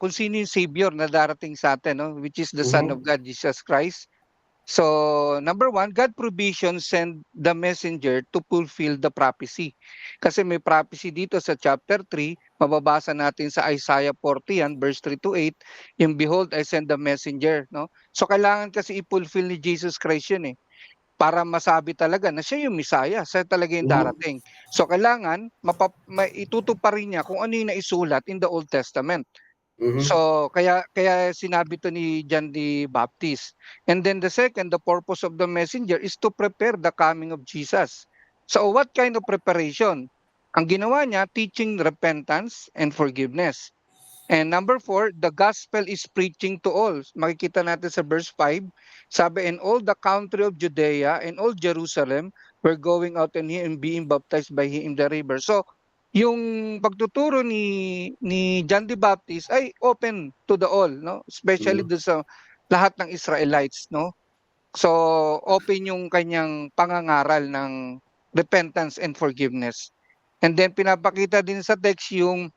kung sino yung Savior na darating sa atin, no? Which is the Son of God, Jesus Christ. So, number 1, God provision send the messenger to fulfill the prophecy. Kasi may prophecy dito sa chapter 3, mababasa natin sa Isaiah 40 yan, verse 3 to 8, yung behold, I send the messenger. No? So, kailangan kasi i-fulfill ni Jesus Christ yun eh, para masabi talaga na siya yung Messiah, siya talaga yung darating. So, kailangan itutuparin niya kung ano yung naisulat in the Old Testament. So kaya sinabi to ni John the Baptist. And then the second, the purpose of the messenger is to prepare the coming of Jesus. So what kind of preparation? Ang ginawa niya, teaching repentance and forgiveness. And number 4, the gospel is preaching to all. Makikita natin sa verse 5, sabi, and all the country of Judea and all Jerusalem were going out and being baptized by him in the river. So yung pagtuturo ni John the Baptist ay open to the all, no? Especially do sa lahat ng Israelites, no? So open yung kanyang pangangaral ng repentance and forgiveness. And then pinapakita din sa text yung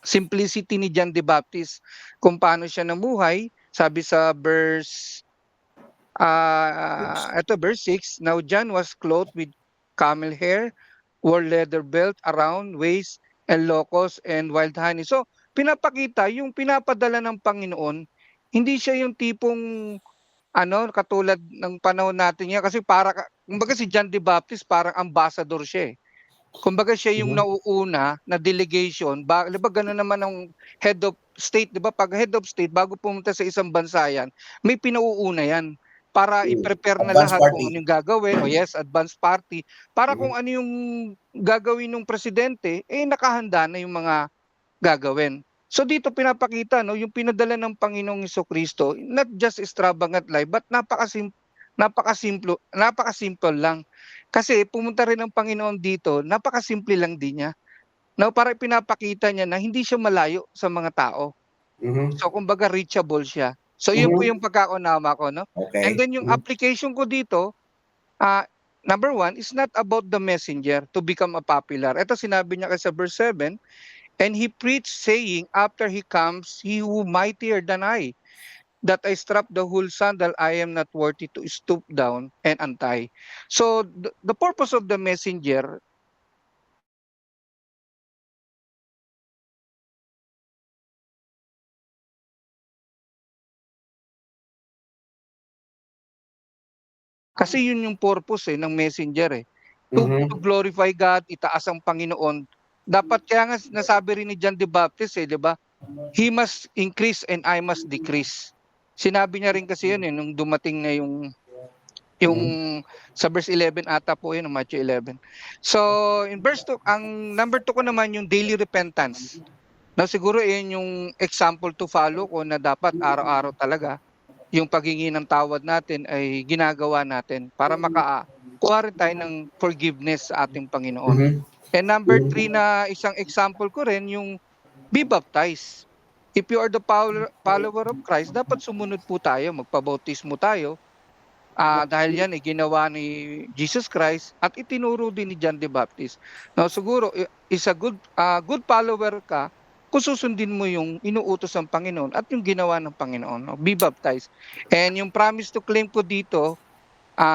simplicity ni John the Baptist kung paano siya namuhay. Sabi sa verse verse 6, now John was clothed with camel hair, wore leather belt around waist, and locusts and wild honey. So, pinapakita yung pinapadala ng Panginoon, hindi siya yung tipong katulad ng panahon natin niya kasi kumbaga si John the Baptist parang ambassador siya eh. Kumbaga siya yung nauuna na delegation, 'di ba gano'n naman ang head of state, 'di ba? Pag head of state bago pumunta sa isang bansa yan, may pinauuna yan para i-prepare na Advance lahat kung party. ano yung gagawin. O yes, advance party. Para kung ano yung gagawin ng presidente, nakahanda na yung mga gagawin. So dito pinapakita yung pinadala ng Panginoong Jesucristo, not just extravagant life, but napakasimple lang. Kasi pumunta rin ang Panginoon dito, napakasimple lang din niya. Para pinapakita niya na hindi siya malayo sa mga tao. So kumbaga reachable siya. So yun po yung pagkaunawa ko, no? And Okay. then yung application ko dito, number one, is not about the messenger to become a popular. Ito sinabi niya kasi sa verse 7, and he preached saying, after he comes, he who mightier than I, that I strap the whole sandal, I am not worthy to stoop down and untie. So the purpose of the messenger, kasi yun yung purpose ng messenger to Mhm. glorify God, itaas ang Panginoon. Dapat kaya nga nasabi rin ni John the Baptist, di ba? He must increase and I must decrease. Sinabi niya rin kasi yun nung dumating na yung sa verse 11 ata po yun, Matthew 11. So, in verse 2, ang number 2 ko naman yung daily repentance. Now, siguro yun yung example to follow ko na dapat araw-araw talaga yung paghingi ng tawad natin ay ginagawa natin para makakuha rin tayo ng forgiveness sa ating Panginoon. Mhm. And number 3 na isang example ko rin yung be baptized. If you are the follower of Christ, dapat sumunod po tayo, magpabautismo tayo. Dahil yan ay ginawa ni Jesus Christ at itinuro din ni John the Baptist. Now siguro is a good follower ka kung susundin mo yung inuutos ng Panginoon at yung ginawa ng Panginoon. No? Be baptized. And yung promise to claim ko dito,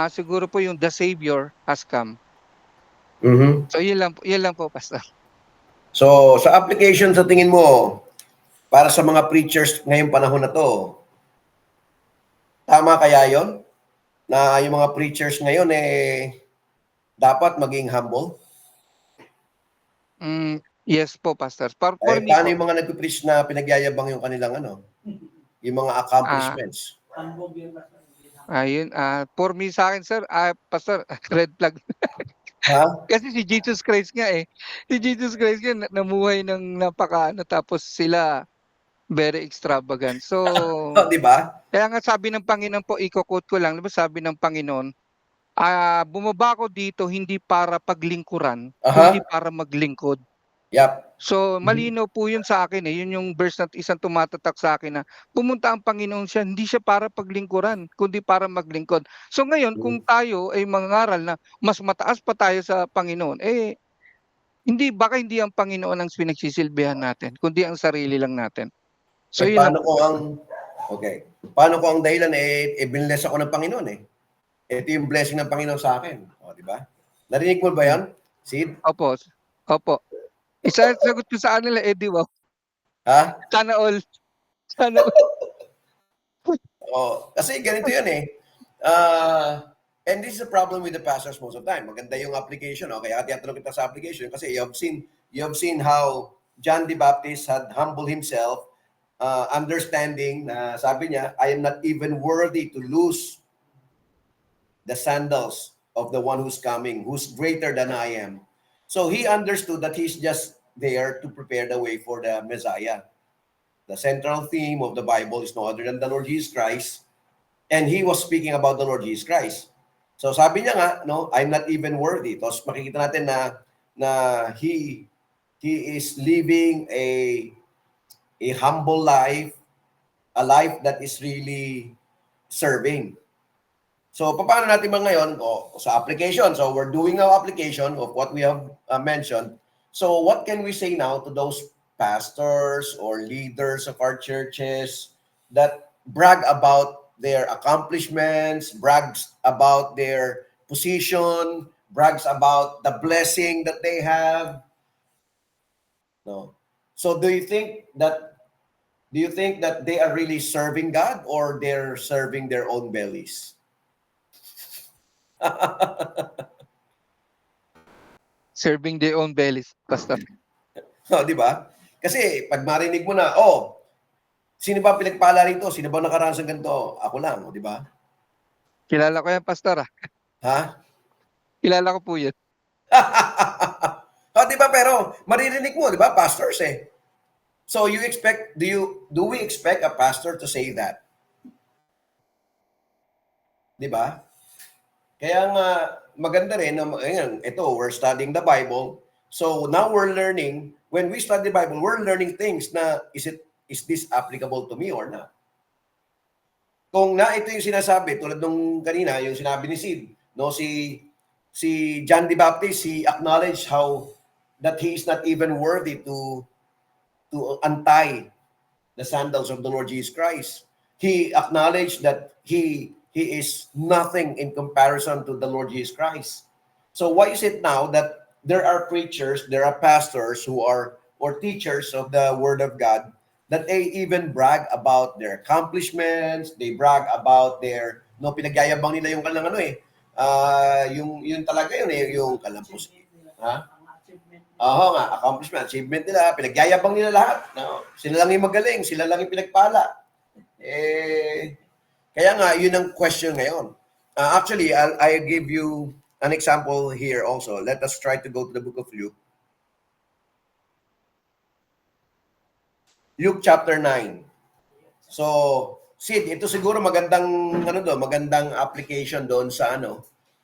siguro po yung the Savior has come. Mhm. So yun lang po, Pastor. So, sa application sa tingin mo, para sa mga preachers ngayong panahon na to, tama kaya yon na yung mga preachers ngayon dapat maging humble? Yes po, Pastor. For me Paano po, yung mga nagpe-preach na pinagyayabang yung kanilang yung mga accomplishments? Ambog yun, Pastor. ayun, for me sa akin, sir, Pastor, red flag. Ha? Kasi si Jesus Christ nga Si Jesus Christ nga namuhay ng tapos sila very extravagant. So, Oh, di ba? kaya nga sabi ng Panginoon po, iko-quote ko lang, 'di ba sabi ng Panginoon, bumaba ako dito hindi para paglingkuran, kundi Aha. para maglingkod. Yep. So, malinaw po 'yun sa akin Yun yung verse na isang tumatatak sa akin na pumunta ang Panginoon siya, hindi siya para paglingkuran, kundi para maglingkod. So ngayon, kung tayo ay mangangaral na mas mataas pa tayo sa Panginoon, baka hindi ang Panginoon ang pinagsisilbihan natin, kundi ang sarili lang natin. So yun lang Paano po, kung Pastor. paano ko ang dahilan binless ako ng Panginoon Ito yung blessing ng Panginoon sa akin. O, di ba? Narinig mo ba yan, Sid? Opo, opo. Isa sagot ko sa kanila, wow. Ha? Sana all. Sana all. Kasi ganito yan and this is a problem with the pastors most of the time. Maganda yung application. Kaya tinatanong kita sa application kasi you have seen how John the Baptist had humbled himself, understanding na sabi niya, I am not even worthy to lose the sandals of the one who's coming, who's greater than I am. So he understood that he's just there to prepare the way for the Messiah. The central theme of the Bible is no other than the Lord Jesus Christ. And he was speaking about the Lord Jesus Christ. So sabi niya nga, I'm not even worthy. Tapos makikita natin na he is living a humble life, a life that is really serving. So paano natin ba ngayon sa application? So we're doing our application of what we have mentioned. So what can we say now to those pastors or leaders of our churches that brag about their accomplishments, brags about their position, brags about the blessing that they have? No. So do you think that they are really serving God or they're serving their own bellies? Serving their own bellies, Pastor. Di ba? Kasi pag marinig mo na, sino ba pinagpala rito? Sino ba nakaranas ng ganito? Ako lang, di ba? Kilala ko yan, Pastor. Ha? Kilala ko po yan. Di ba? Pero maririnig mo, di ba? Pastors So do we expect a pastor to say that? Di ba? Kaya nga, maganda rin na, we're studying the Bible. So now we're learning, when we study the Bible, we're learning things na, is this applicable to me or not? Kung ito yung sinasabi, tulad nung kanina, yung sinabi ni Sid, si John the Baptist, he acknowledged how that he is not even worthy to untie the sandals of the Lord Jesus Christ. He acknowledged that he is nothing in comparison to the Lord Jesus Christ. So why is it now that there are preachers, there are pastors who are or teachers of the Word of God that they even brag about their accomplishments, they brag about their pinagyayabang nila yung kanilang yung talaga yun yung kalampus. Ha? Oo nga, accomplishment, achievement nila, pinagyayabang nila lahat. No? Sila lang yung magaling, sila lang yung pinagpala. Kaya nga, yun ang question ngayon. Actually, I'll give you an example here also. Let us try to go to the book of Luke. Luke chapter 9. So, Sid, ito siguro magandang magandang application doon sa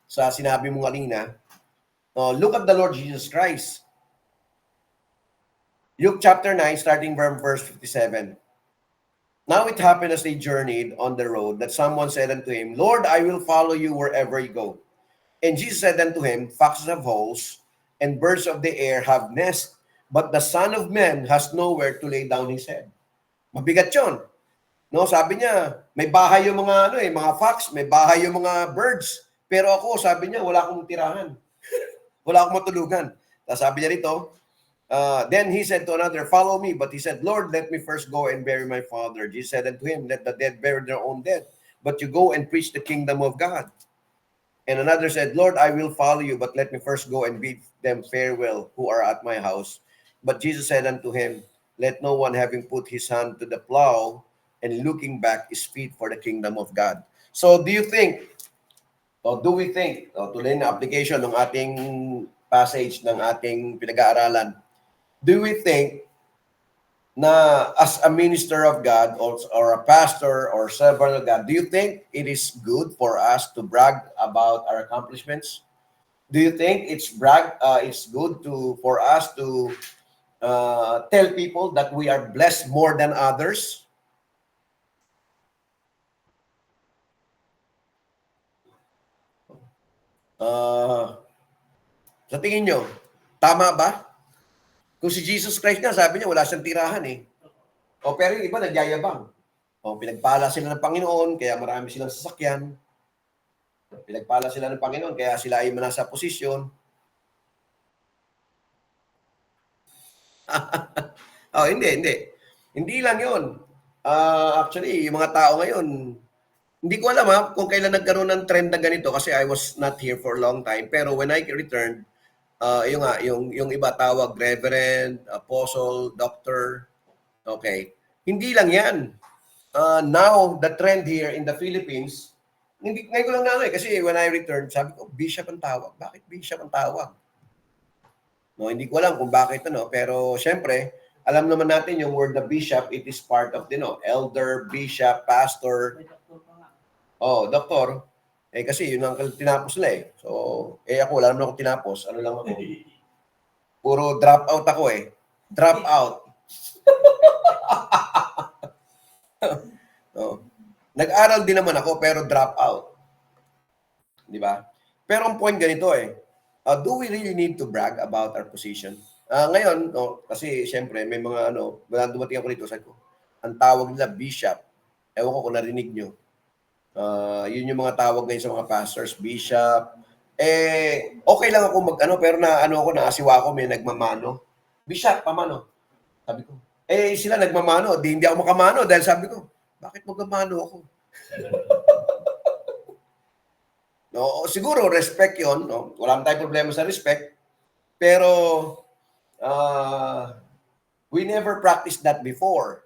sa sinabi mo kanina. Look at the Lord Jesus Christ. Luke chapter 9 starting from verse 57. Now it happened as they journeyed on the road that someone said unto him, Lord, I will follow you wherever you go. And Jesus said unto him, foxes have holes, and birds of the air have nests, but the Son of Man has nowhere to lay down his head. Mabigat yun. No, sabi niya, may bahay yung mga mga fox, may bahay yung mga birds. Pero ako, sabi niya, wala akong tirahan. Wala akong matulugan. Tapos sabi niya rito, then he said to another, follow me. But he said, Lord, let me first go and bury my father. Jesus said unto him, let the dead bury their own dead. But you go and preach the kingdom of God. And another said, Lord, I will follow you, but let me first go and bid them farewell who are at my house. But Jesus said unto him, let no one having put his hand to the plow and looking back is fit for the kingdom of God. So do you think, or do we think, tuloy na application ng ating passage ng ating pinag-aaralan, do we think na as a minister of God or a pastor or servant of God, do you think it is good for us to brag about our accomplishments? Do you think it's good for us to tell people that we are blessed more than others? Sa tingin nyo, tama ba? Kung si Jesus Christ nga, sabi niya, wala siyang tirahan eh. Pero yung iba, nagyayabang. Pinagpala sila ng Panginoon, kaya marami silang sasakyan. Pinagpala sila ng Panginoon, kaya sila ay nasa posisyon. Hindi. Hindi lang yun. Actually, yung mga tao ngayon, hindi ko alam kung kailan nagkaroon ng trend na ganito kasi I was not here for a long time. Pero when I returned, yung iba tawag reverend, apostle, doctor. Okay. Hindi lang yan. Now, the trend here in the Philippines, ngayon ko lang kasi when I returned, sabi ko, bishop ang tawag. Bakit bishop ang tawag? No, hindi ko alam kung bakit pero syempre, alam naman natin yung word na bishop, it is part of elder, bishop, pastor. Doktor. Kasi yun ang tinapos nila eh. So, ako, wala naman ako tinapos. Ano lang ako? Puro drop out ako eh. Drop out. Nag-aral din naman ako, pero drop out. Di ba? Pero ang point ganito eh. Do we really need to brag about our position? Ngayon, kasi syempre, may mga wala dumating ako dito, sabi ko, ang tawag nila bishop. Ewan ko kung narinig nyo. Yun yung mga tawag ngayon sa mga pastors, bishop. Okay lang ako pero naasiwa ako, may nagmamano. Bishop, pamano. Sabi ko, sila nagmamano, hindi ako makamano dahil sabi ko, bakit magmamano ako? Siguro respect yun, wala tayong problema sa respect. Pero we never practiced that before.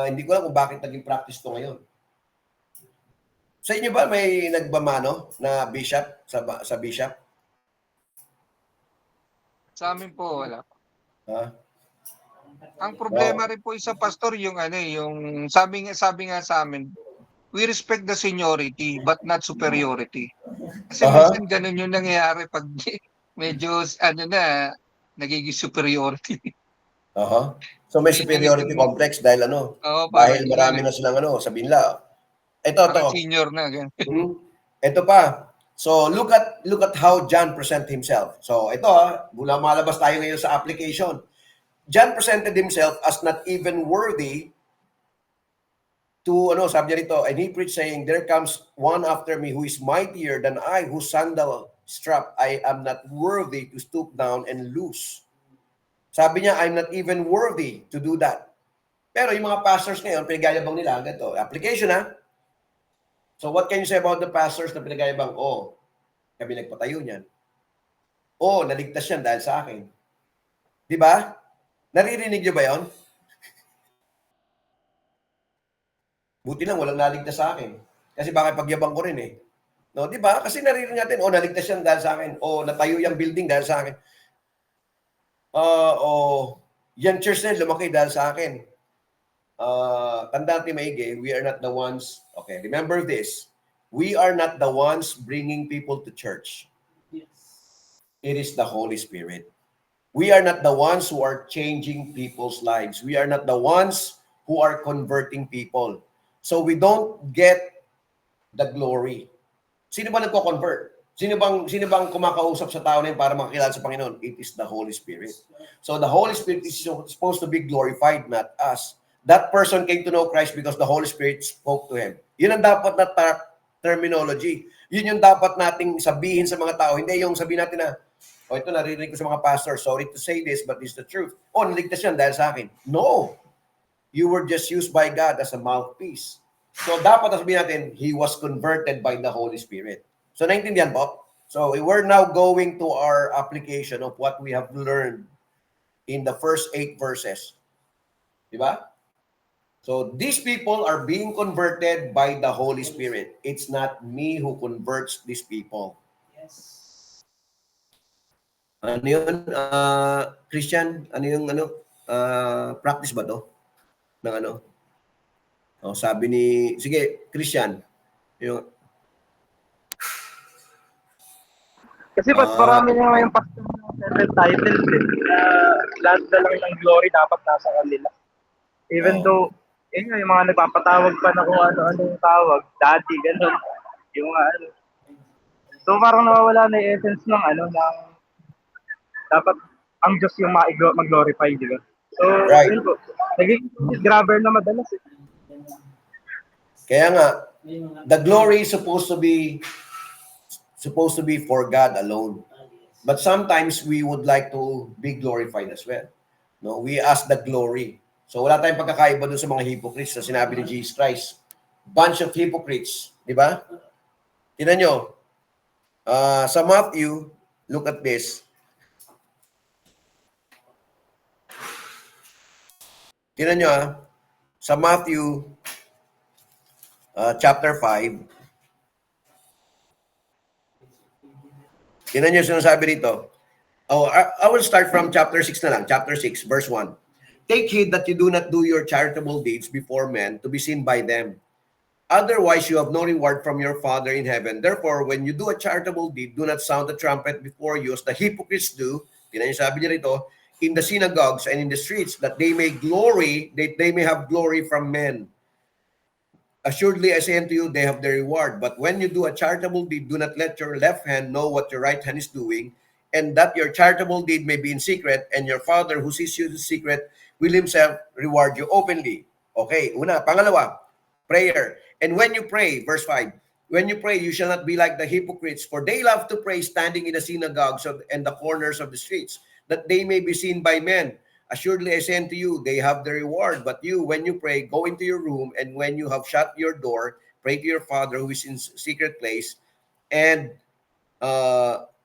Hindi ko alam kung bakit naging practice to ngayon. Sa inyo ba may nagmamano na bishop sa bishop? Sa amin po wala. Ang Oh. problema rin po sa pastor yung yung sabi nga sa amin, we respect the seniority but not superiority. Kasi minsan ganun yung nangyayari pag medyo nagiging superiority. So may superiority complex dahil dahil marami na silang sabihin nila. Ito. Senior na. Ito pa. So look at how John present himself. So ito mula malabas tayo ngayon sa application. John presented himself as not even worthy to, sabi niya rito, and he preached saying, there comes one after me who is mightier than I, whose sandal strap I am not worthy to stoop down and loose. Sabi niya, I'm not even worthy to do that. Pero yung mga pastors ngayon, pinagayabang nila, ganito, application So what can you say about the pastors na pinagayabang? Kami nagpatayo niyan. Naligtas yan dahil sa akin. Di ba? Naririnig niyo ba yon? Buti lang, walang naligtas sa akin. Kasi baka pagyabang ko rin No, di ba? Kasi naririnig natin, naligtas yan dahil sa akin. Natayo yung building dahil sa akin. Yan church na lumaki dahil sa akin. Tandaan natin maigi, we are not the ones, remember this, we are not the ones bringing people to church. Yes. It is the Holy Spirit. We are not the ones who are changing people's lives. We are not the ones who are converting people. So we don't get the glory. Sino ba nagko-convert? Sino bang kumakausap sa tao na yun para makakilala sa Panginoon? It is the Holy Spirit. So the Holy Spirit is supposed to be glorified, not us. That person came to know Christ because the Holy Spirit spoke to him. Yun ang dapat na terminology. Yun yung dapat nating sabihin sa mga tao. Hindi yung sabihin natin na, ito naririnig ko sa mga pastor, sorry to say this, but it's the truth. Naligtas yan dahil sa akin. No. You were just used by God as a mouthpiece. So dapat sabihin natin, he was converted by the Holy Spirit. So naintindihan po? So we're now going to our application of what we have learned in the first 8 verses. Diba? So these people are being converted by the Holy Spirit. It's not me who converts these people. Yes. Ano yun, Christian? Ano yung practice ba to? Ng sabi ni, sige, Christian. Yung, Kasi ba't marami na yung pastor ng titles lahat na lang ng glory dapat nasa kanila. Even though, yung mga nagpapatawag pa na kung ano-ano yung tawag, daddy, gano'n. Yung So parang nawawala na yung essence ng dapat ang Diyos yung mag-glorify, di ba? So, right. Yun po. Naging grabber na madalas Kaya nga, the glory is supposed to be for God alone. But sometimes we would like to be glorified as well. No, we ask the glory. So wala tayong pagkakaiba dun sa mga hypocrites na sinabi ni Jesus Christ. Bunch of hypocrites, di ba? Tingnan nyo. Sa Matthew, look at this. Tingnan nyo sa Matthew chapter 5. Tingnan nyo sinasabi dito. I will start from chapter 6 na lang. Chapter 6, verse 1. Take heed that you do not do your charitable deeds before men to be seen by them. Otherwise, you have no reward from your Father in heaven. Therefore, when you do a charitable deed, do not sound the trumpet before you as the hypocrites do. Tingnan nyo sabi niya rito, in the synagogues and in the streets, that they may have glory from men. Assuredly, I say unto you, they have their reward. But when you do a charitable deed, do not let your left hand know what your right hand is doing, and that your charitable deed may be in secret, and your Father who sees you in secret will himself reward you openly. Okay, una. Pangalawa, prayer. And when you pray, verse 5, when you pray, you shall not be like the hypocrites, for they love to pray standing in the synagogues and the corners of the streets, that they may be seen by men. Assuredly, I say unto you, they have the reward. But you, when you pray, go into your room, and when you have shut your door, pray to your Father who is in secret place, and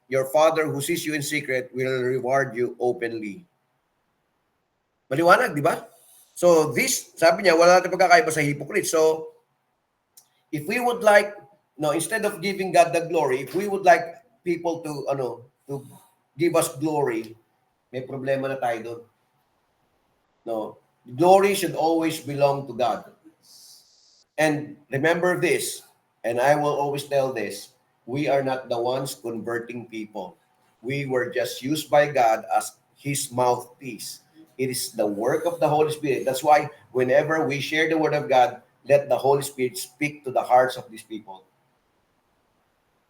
your Father who sees you in secret will reward you openly. Maliwanag, di ba? So this, sabi niya, wala natin pagkakaiba sa hypocrite. So, if we would like, instead of giving God the glory, if we would like people to give us glory, may problema na tayo doon. No, glory should always belong to God. And remember this, and I will always tell this, we are not the ones converting people. We were just used by God as His mouthpiece. It is the work of the Holy Spirit. That's why whenever we share the Word of God, let the Holy Spirit speak to the hearts of these people.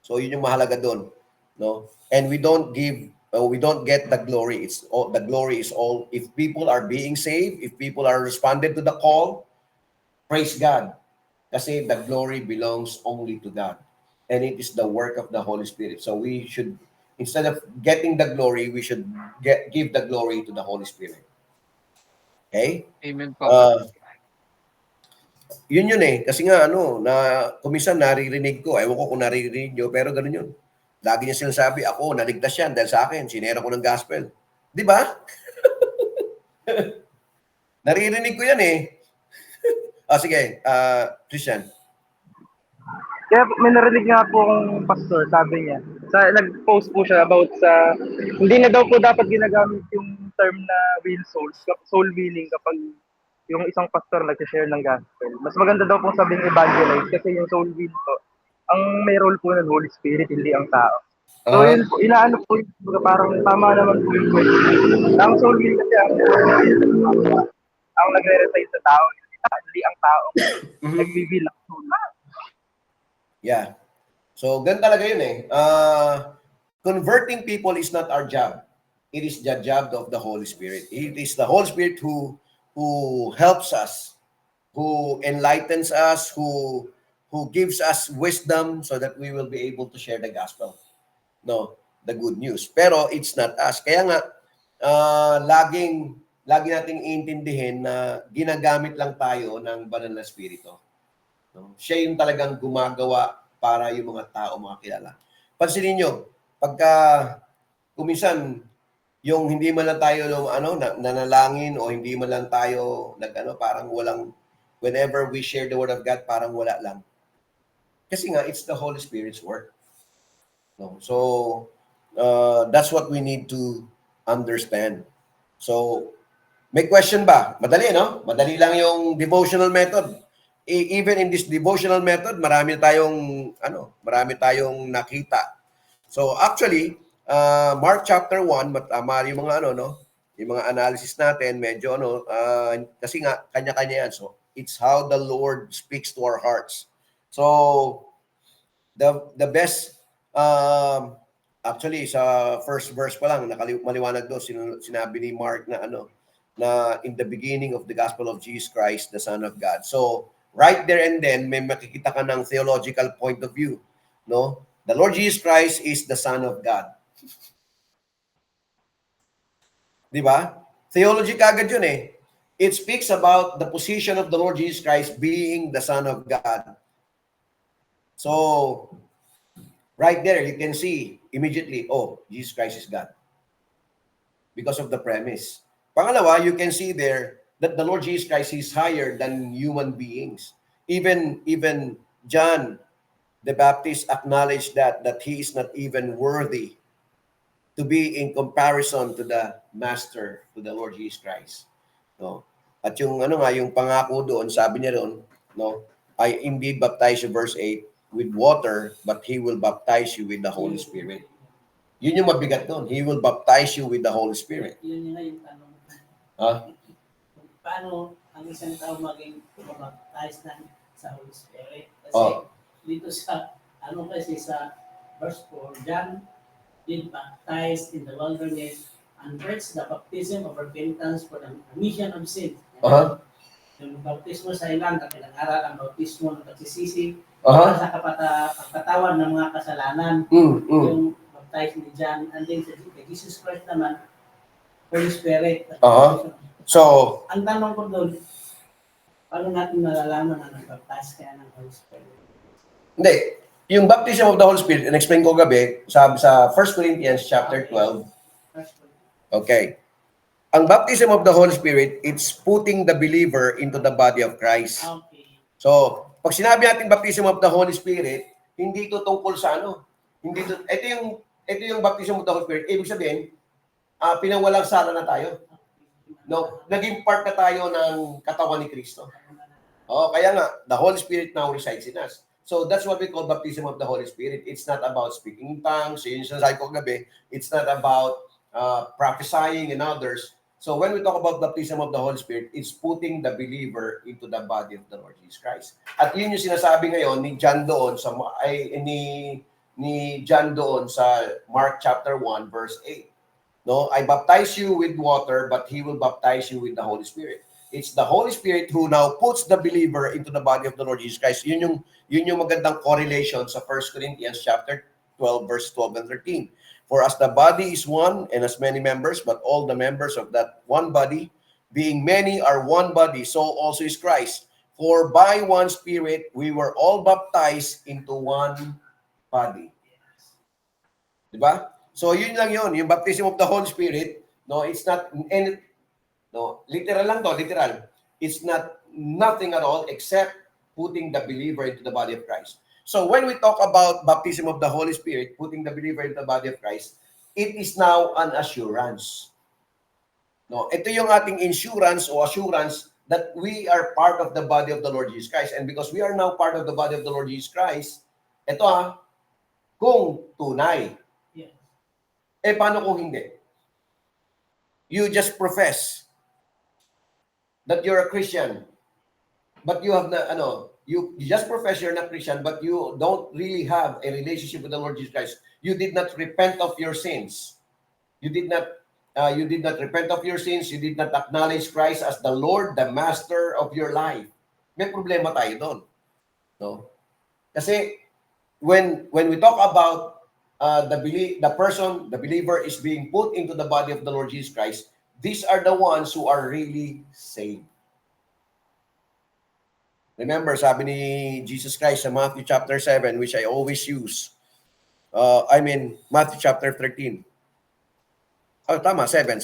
So yun yung mahalaga doon, no? And we don't get the glory. The glory is all if people are being saved, if people are responded to the call, praise God. Kasi the glory belongs only to God. And it is the work of the Holy Spirit. So we should, instead of getting the glory, we should give the glory to the Holy Spirit. Okay? Amen po. Yun eh. Kasi nga, kuminsan naririnig ko, ewan ko kung naririnig nyo, pero ganun yun. Lagi niya sinasabi, ako, naligtas yan dahil sa akin, sinera ko ng gospel. Di ba? Naririnig ko yan eh. Sige, Christian. Kaya may narinig nga po akong pastor, sabi niya, nag-post po siya about hindi na daw po dapat ginagamit yung term na win souls, soul winning kapag yung isang pastor nag-share ng gospel. Mas maganda daw po sabing evangelize kasi yung soul win po, ang may role po ng Holy Spirit, hindi ang tao. So yun po, inaano po yung parang tama naman po yung question. Ang soul win kasi ang nagre-reside sa tao, hindi ang tao nagbibilang soul. Yeah. So, ganun talaga yun eh. Converting people is not our job. It is the job of the Holy Spirit. It is the Holy Spirit who helps us, who enlightens us, who gives us wisdom so that we will be able to share the gospel. No, the good news. Pero it's not us. Kaya nga, lagi nating iintindihin na ginagamit lang tayo ng banal na spirito. No? Siya yung talagang gumagawa para yung mga tao makakilala. Pansinin nyo, pagka kuminsan yung hindi man lang tayo nanalangin o hindi man lang tayo parang walang, whenever we share the word of God, parang wala lang. Kasi nga, it's the Holy Spirit's work. No? So, that's what we need to understand. So, may question ba? Madali, no? Madali lang yung devotional method. Even in this devotional method, marami tayong nakita. So actually, Mark chapter 1, yung mga yung mga analysis natin, medyo kasi nga kanya-kanya yan. So it's how the Lord speaks to our hearts. So the best actually sa first verse pa lang maliwanag doon sinabi ni Mark na na in the beginning of the gospel of Jesus Christ, the Son of God. So right there and then, may makikita ka ng theological point of view. No? The Lord Jesus Christ is the Son of God. Di ba? Theology kagad yun eh. It speaks about the position of the Lord Jesus Christ being the Son of God. So, right there, you can see immediately, Jesus Christ is God. Because of the premise. Pangalawa, you can see there that the Lord Jesus Christ is higher than human beings. Even John the Baptist acknowledged that he is not even worthy to be in comparison to the Master, to the Lord Jesus Christ. No? At yung yung pangako doon, sabi niya doon, no, I indeed baptize you, verse 8, with water, but he will baptize you with the Holy Spirit. Yun yung mabigat doon. He will baptize you with the Holy Spirit. Yun nga yung tanong. Paano ang isang tao maging baptized sa Holy Spirit? Kasi dito sa verse 4, John did baptize in the wilderness and preached the baptism of repentance for the remission of sins. Yung baptismo sa ilan, pinag-aral ang baptismo ng pagsisisi sa pagkatawan ng mga kasalanan. Yung baptize ni John, and then sa Jesus Christ naman, Holy Spirit. So, ang tanong ko doon, paano natin malalaman na nag-baptize kaya ng Holy Spirit? Hindi. Yung baptism of the Holy Spirit, in-explain ko gabi, sa 1 Corinthians chapter 12. Okay. Ang baptism of the Holy Spirit, it's putting the believer into the body of Christ. Okay. So, pag sinabi natin baptism of the Holy Spirit, hindi ito tungkol sa ito yung baptism of the Holy Spirit. Ibig sabihin, pinawalang sala na tayo. No, naging part na tayo ng katawan ni Kristo. Kaya nga, the Holy Spirit now resides in us. So that's what we call baptism of the Holy Spirit. It's not about speaking in tongues. Yun yung sinasabi ko gabi. It's not about prophesying and others. So when we talk about baptism of the Holy Spirit, it's putting the believer into the body of the Lord Jesus Christ. At yun yung sinasabi ngayon ni John doon ni John doon sa Mark chapter 1 verse 8. No, I baptize you with water, but he will baptize you with the Holy Spirit. It's the Holy Spirit who now puts the believer into the body of the Lord Jesus Christ. Yun yung magandang correlation sa 1 Corinthians chapter 12 verse 12 and 13. For as the body is one and has many members, but all the members of that one body, being many, are one body, so also is Christ. For by one Spirit we were all baptized into one body. Diba? So yun lang yun, yung baptism of the Holy Spirit, no, it's not any, no, literal lang to, literal. It's not nothing at all except putting the believer into the body of Christ. So when we talk about baptism of the Holy Spirit, putting the believer into the body of Christ, it is now an assurance. No, ito yung ating insurance o assurance that we are part of the body of the Lord Jesus Christ. And because we are now part of the body of the Lord Jesus Christ, ito kung tunay. Yes. Paano kung hindi? You just profess that you're a Christian, but you have you just profess you're not Christian, but you don't really have a relationship with the Lord Jesus Christ. You did not repent of your sins. You did not repent of your sins. You did not acknowledge Christ as the Lord, the Master of your life. May problema tayo doon. No? Kasi when we talk about the believer is being put into the body of the Lord Jesus Christ, these are the ones who are really saved. Remember, sabi ni Jesus Christ sa Matthew chapter 7, which I always use. Matthew chapter 13. Oh, tama, 7,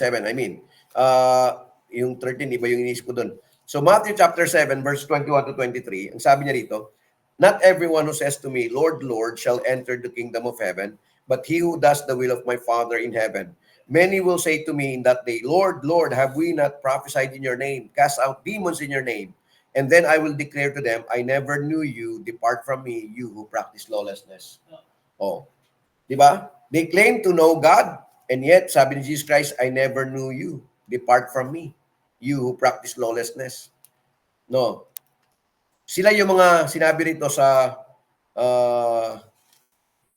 yung 13, iba yung inisip ko dun. So, Matthew chapter 7, verse 21 to 23, ang sabi niya rito, not everyone who says to me, Lord, Lord, shall enter the kingdom of heaven, but he who does the will of my Father in heaven. Many will say to me in that day, Lord, Lord, have we not prophesied in your name, cast out demons in your name? And then I will declare to them, I never knew you, depart from me, you who practice lawlessness. Oh, di ba? They claim to know God, and yet, sabi ni Jesus Christ, I never knew you, depart from me, you who practice lawlessness. No. Sila yung mga sinabi rito sa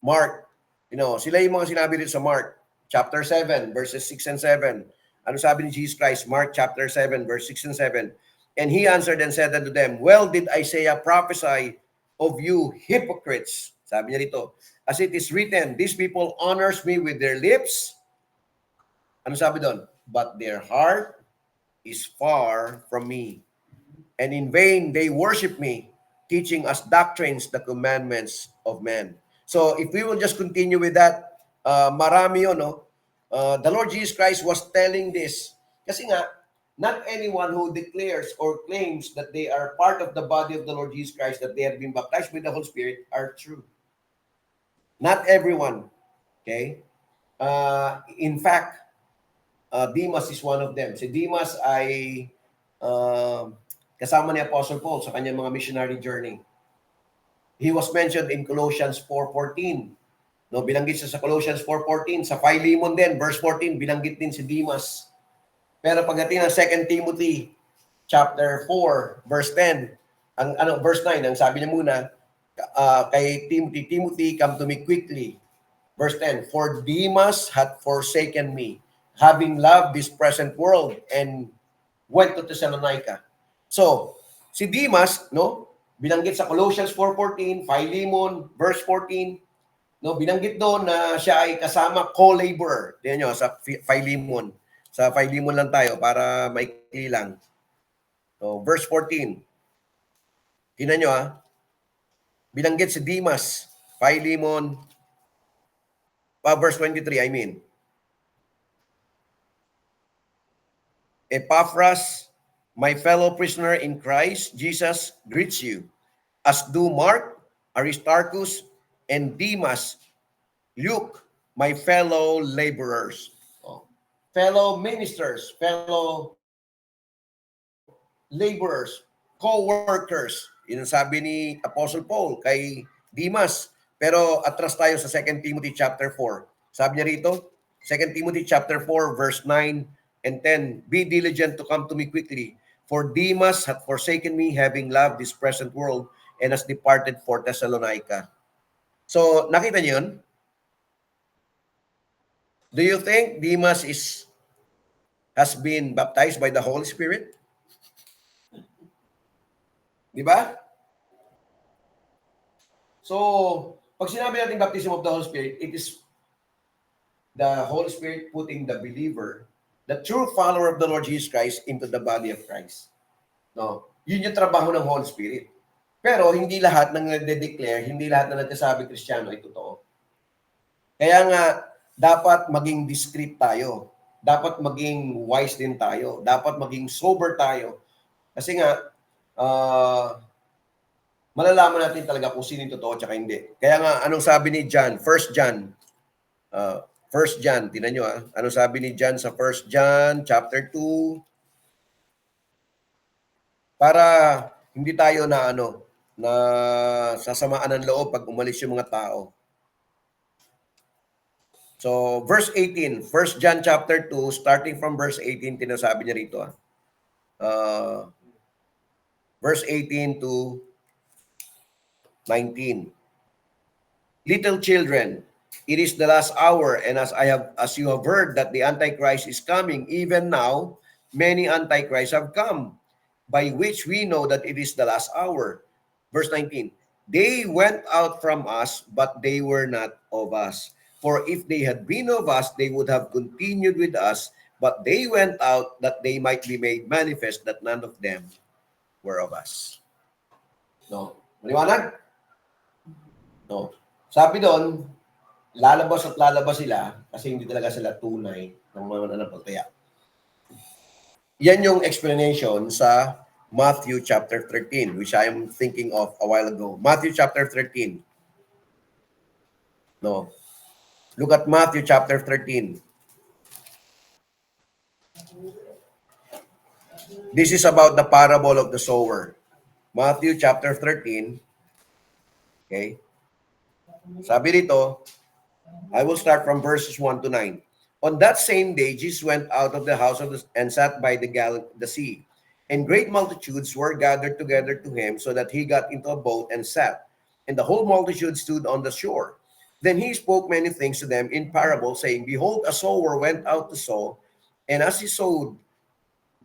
Mark, sila yung mga sinabi rito sa Mark, chapter 7, verses 6 and 7. Ano sabi ni Jesus Christ? Mark chapter 7, verse 6 and 7. And he answered and said unto them, well did Isaiah prophesy of you hypocrites. Sabi niya rito, as it is written, these people honors me with their lips. Ano sabi doon? But their heart is far from me. And in vain they worship me, teaching us doctrines, the commandments of men. So if we will just continue with that, marami yun, no? The Lord Jesus Christ was telling this. Kasi nga, not anyone who declares or claims that they are part of the body of the Lord Jesus Christ, that they have been baptized with the Holy Spirit, are true. Not everyone. Okay? In fact, Demas is one of them. Si Demas ay kasama ni Apostle Paul sa kanyang mga missionary journey. He was mentioned in Colossians 4:14. No, binanggit siya sa Colossians 4:14. Sa Philemon din, verse 14, binanggit din si Demas. Pero pagdating ng 2 Timothy chapter 4, verse 10, verse 9, ang sabi niya muna, kay Timothy, come to me quickly. Verse 10, for Demas hath forsaken me, having loved this present world, and went to Thessalonica. So, si Demas, no, binanggit sa Colossians 4:14, Philemon, verse 14, no, binanggit doon na siya ay kasama co-laborer. Tingnan nyo, sa Philemon. Sa Philemon lang tayo para maikli lang. So, verse 14. Tingnan nyo, binanggit si Demas, Philemon, verse 23, Epaphras, my fellow prisoner in Christ Jesus, greets you, as do Mark, Aristarchus, and Demas, Luke, my fellow laborers. Fellow ministers, fellow laborers, co-workers. Yun ang sabi ni Apostle Paul kay Demas. Pero atras tayo sa 2 Timothy chapter 4. Sabi niya rito, 2 Timothy chapter 4, verse 9 and 10, be diligent to come to me quickly, for Demas hath forsaken me, having loved this present world, and has departed for Thessalonica. So, nakita niyo yun? Do you think Demas has been baptized by the Holy Spirit? Di ba? So, pag sinabi natin baptism of the Holy Spirit, it is the Holy Spirit putting the believer, the true follower of the Lord Jesus Christ, into the body of Christ. No? Yun yung trabaho ng Holy Spirit. Pero hindi lahat ng nagde-declare, hindi lahat na nagsasabi Kristiyano ay totoo. Kaya nga, dapat maging discreet tayo. Dapat maging wise din tayo. Dapat maging sober tayo. Kasi nga, malalaman natin talaga kung sino yung totoo at hindi. Kaya nga, anong sabi ni John? 1 John. 1 John, tinan nyo Anong sabi ni John sa 1 John chapter 2? Para hindi tayo na sasamaan ng loob pag umalis yung mga tao. So, verse 18, 1 John chapter 2, starting from verse 18, tinasabi niya rito. Verse 18 to 19. Little children, it is the last hour, and as you have heard that the Antichrist is coming, even now many Antichrists have come, by which we know that it is the last hour. Verse 19. They went out from us, but they were not of us. For if they had been of us, they would have continued with us, but they went out that they might be made manifest that none of them were of us. No? Maliwanag? No. Sabi doon, lalabas sila kasi hindi talaga sila tunay ng mga mananampalataya. Yan yung explanation sa Matthew chapter 13, which I am thinking of a while ago. Matthew chapter 13. No. Look at Matthew chapter 13. This is about the parable of the sower. Matthew chapter 13. Okay. Sabi dito, I will start from verses 1 to 9. On that same day, Jesus went out of the house and sat by the sea. And great multitudes were gathered together to him, so that he got into a boat and sat. And the whole multitude stood on the shore. Then he spoke many things to them in parables, saying, Behold, a sower went out to sow, and as he sowed,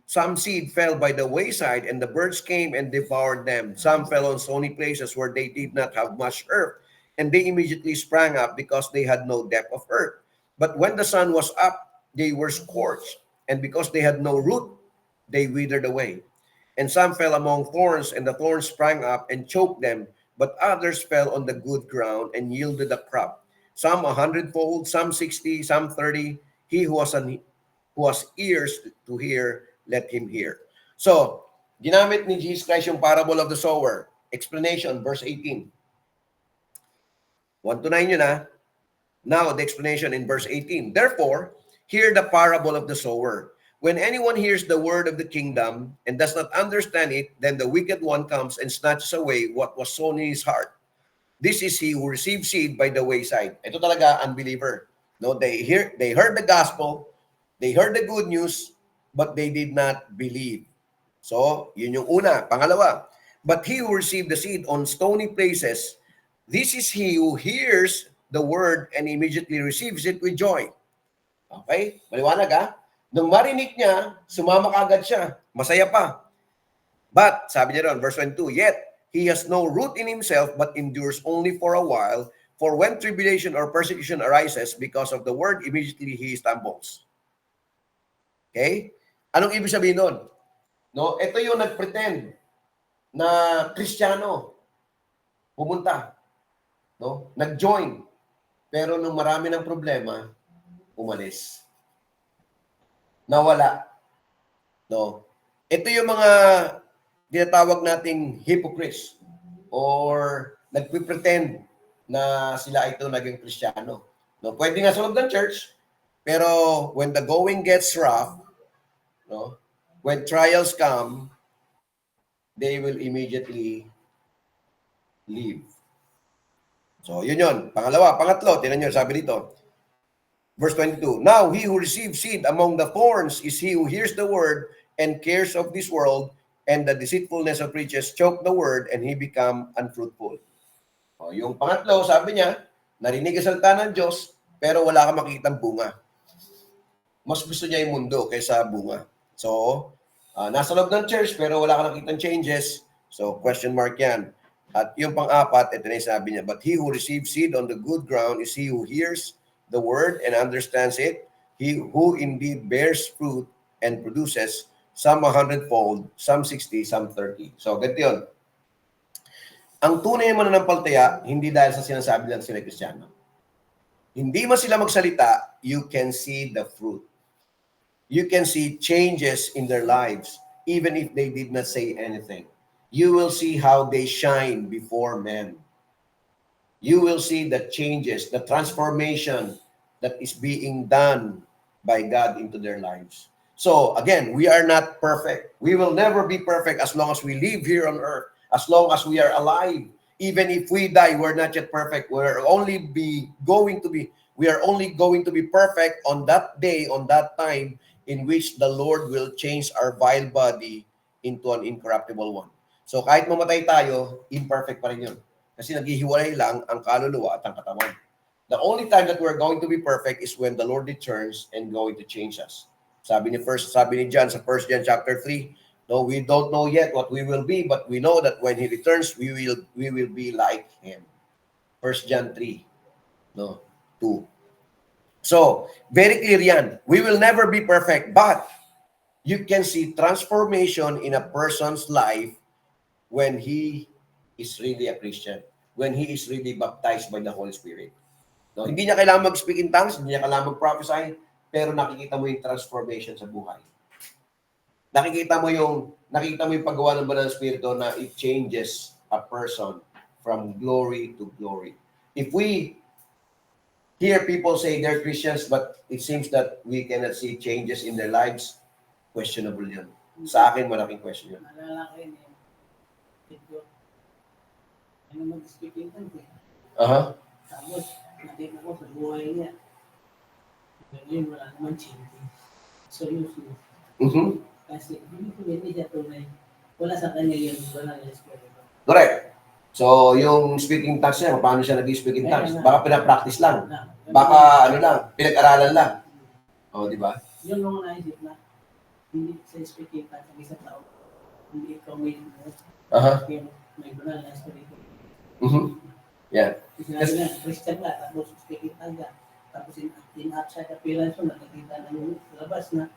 some seed fell by the wayside, and the birds came and devoured them. Some fell on stony places where they did not have much earth, and they immediately sprang up because they had no depth of earth. But when the sun was up, they were scorched, and because they had no root, they withered away. And some fell among thorns, and the thorns sprang up and choked them. But others fell on the good ground and yielded a crop. Some 100-fold, some 60, some 30. He who has ears to hear, let him hear. So, ginamit ni Jesus Christ yung parable of the sower. Explanation, verse 18. 1 to 9 yun Now, the explanation in verse 18. Therefore, hear the parable of the sower. When anyone hears the word of the kingdom and does not understand it, then the wicked one comes and snatches away what was sown in his heart. This is he who received seed by the wayside. Ito talaga, unbeliever. No, they heard the gospel, they heard the good news, but they did not believe. So, yun yung una. Pangalawa, but he who received the seed on stony places, this is he who hears the word and immediately receives it with joy. Okay? Maliwanag Nung marinig niya, sumama kagad siya. Masaya pa. But, sabi niya ron, verse 22, yet he has no root in himself but endures only for a while. For when tribulation or persecution arises because of the word, immediately he stumbles. Okay? Anong ibig sabihin nun? No, ito yung nagpretend na Kristiyano. Pumunta. No? Nag-join. Pero nung marami ng problema, umalis. Nawala. No. Ito yung mga tinatawag nating hypocrites or nagpipretend na sila ito naging Kristiyano. No, pwede nga sa loob ng church, pero when the going gets rough, no, when trials come, they will immediately leave. So, yun. Pangalawa. Pangatlo, tingnan nyo, sabi dito, verse 22, now he who receives seed among the thorns is he who hears the word and cares of this world, and the deceitfulness of riches choke the word, and he become unfruitful. O, yung pangatlo, sabi niya, narinig ang salita ng Diyos, pero wala kang makikitang bunga. Mas gusto niya yung mundo kaysa bunga. So, nasa loob ng church, pero wala kang nakitang changes. So, question mark yan. At yung pang-apat, ito na yung sabi niya, but he who receives seed on the good ground is he who hears the word and understands it. He who indeed bears fruit and produces some 100-fold, some 60, some 30. So, ganito yun. Ang tunay na mananampalataya, hindi dahil sa sinasabi lang sila Kristiyano. Hindi man sila magsalita, you can see the fruit. You can see changes in their lives, even if they did not say anything. You will see how they shine before men. You will see the changes, the transformation that is being done by God into their lives. So, again, we are not perfect. We will never be perfect as long as we live here on earth, as long as we are alive. Even if we die, we're not yet perfect. We are only going to be perfect on that day, on that time, in which the Lord will change our vile body into an incorruptible one. So kahit mamatay tayo, imperfect pa rin yun. Kasi naghihiwalay lang ang kaluluwa at ang katawan. The only time that we're going to be perfect is when the Lord returns and going to change us. Sabi ni John sa 1 John chapter 3, no, we don't know yet what we will be, but we know that when He returns, we will be like Him. 1 John 3, no, 2. So, very clear yan. We will never be perfect, but you can see transformation in a person's life when he is really a Christian, when he is really baptized by the Holy Spirit. No, hindi niya kailangan mag-speak in tongues, hindi niya kailangan mag-prophesy, pero nakikita mo yung transformation sa buhay. Nakikita mo yung paggawa ng Banal na Espiritu na it changes a person from glory to glory. If we hear people say they're Christians, but it seems that we cannot see changes in their lives, questionable yun. Sa akin, malaking question yun. Naalala ko yun eh. Ano mag-speak in tongues eh. Aha. Tapos, nakita ko sa buhay niya. Ngayon, wala naman change. Seryously. Kasi, hindi siya tunay. Wala sa kanya yun. Wala na espiritu. Correct. So, yung speaking tongues niya, paano siya nag-speak in tongues? Baka pinapractice lang. Baka, pinag-aralan lang. O, di ba? Yun nung naisip na, hindi sa speaking tongues ang isang tao. Hindi ikaw may Aha. may banal na espiritu. Yeah. Sinabi nga, Christian ka, tapos speaking tongues ka. Tapos in outside appearance mo, nakikita na yung labas na,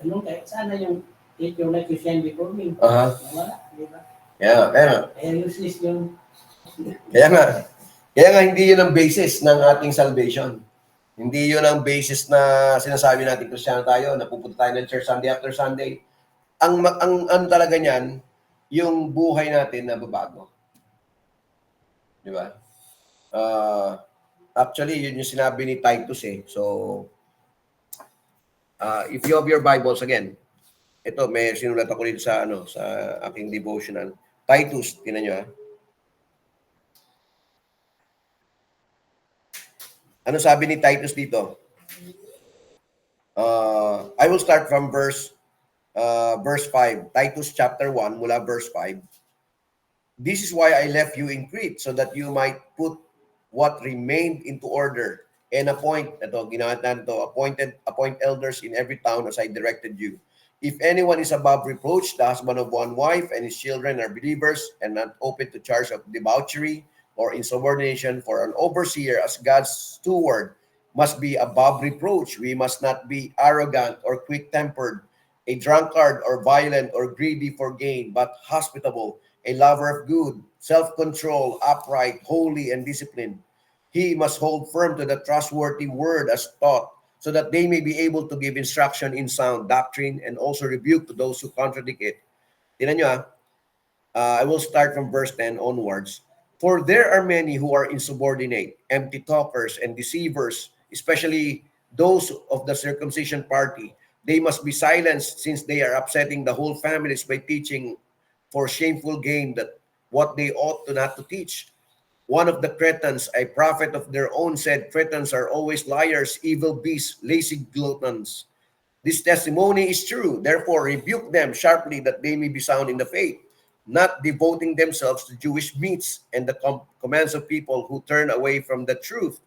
ganun kayo, sana yung take your life to shine before me. Aha. Wala, di ba? Yeah, Kaya useless yung... Kaya nga hindi yun ang basis ng ating salvation. Hindi yun ang basis na sinasabi natin Kristiyano tayo, napupunta tayo ng church Sunday after Sunday. Ang talaga niyan, yung buhay natin na babago. Di ba? Actually, yun yung sinabi ni Titus eh. So, if you have your Bibles again, ito, may sinulat ako dito sa aking devotional. Titus, tingnan nyo ha. Ano sabi ni Titus dito? I will start from verse 5. Titus chapter 1, mula verse 5. This is why I left you in Crete, so that you might put what remained into order and appoint elders in every town as I directed you. If anyone is above reproach, the husband of one wife, and his children are believers and not open to charge of debauchery or insubordination, for an overseer as God's steward must be above reproach. We must not be arrogant or quick-tempered, a drunkard or violent or greedy for gain, but hospitable, a lover of good, self-control, upright, holy, and disciplined. He must hold firm to the trustworthy word as taught, so that they may be able to give instruction in sound doctrine and also rebuke to those who contradict it. Tingnan nyo I will start from verse 10 onwards. For there are many who are insubordinate, empty talkers, and deceivers, especially those of the circumcision party. They must be silenced, since they are upsetting the whole families by teaching for shameful gain that what they ought to not to teach. One of the Cretans, a prophet of their own, said, Cretans are always liars, evil beasts, lazy gluttons. This testimony is true. Therefore, rebuke them sharply, that they may be sound in the faith, not devoting themselves to Jewish meats and the commands of people who turn away from the truth.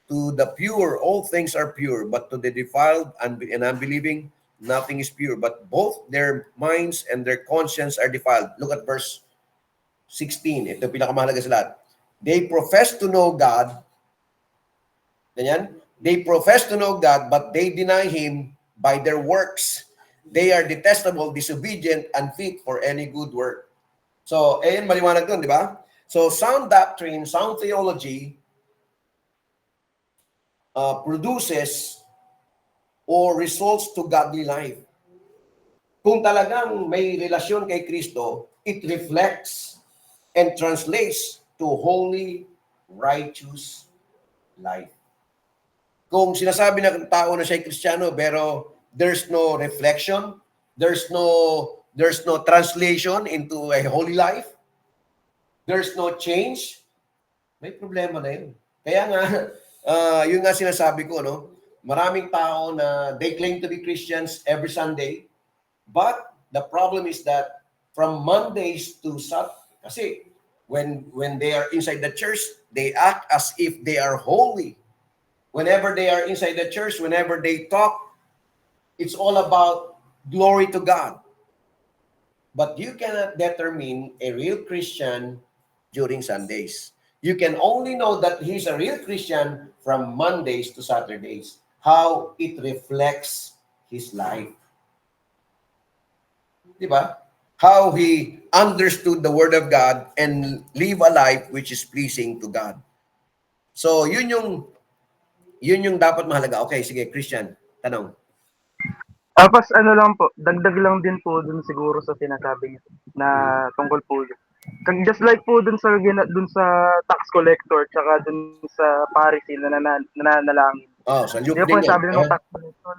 To the pure, all things are pure, but to the defiled and unbelieving, nothing is pure. But both their minds and their conscience are defiled. Look at verse 16. Ito pinakamahalaga sa lahat. They profess to know God. Ganyan? They profess to know God, but they deny Him by their works. They are detestable, disobedient, unfit for any good work. So, ayun, maliwanag dun, di ba? So, sound doctrine, sound theology produces or results to godly life. Kung talagang may relasyon kay Kristo, it reflects and translates to holy, righteous life. Kung sinasabi ng tao na siya'y Kristiyano pero there's no reflection, there's no translation into a holy life, there's no change, may problema na yun. Kaya nga, yun nga sinasabi ko, no? Maraming tao na they claim to be Christians every Sunday, but the problem is that from Mondays to Saturday, kasi when they are inside the church, they act as if they are holy. Whenever they are inside the church, whenever they talk, it's all about glory to God. But you cannot determine a real Christian during Sundays. You can only know that he's a real Christian from Mondays to Saturdays, how it reflects his life. Diba? How he understood the Word of God and live a life which is pleasing to God. So, yun yung dapat mahalaga. Okay, sige, Christian, tanong. Tapos ano lang po, dagdag lang din po dun siguro sa sinasabi niya na tungkol po dun. Just like po dun sa tax collector tsaka dun sa Pharisee na nananalangin. Oh, sa Luke Di ba po din yan. sabi ng tax collector,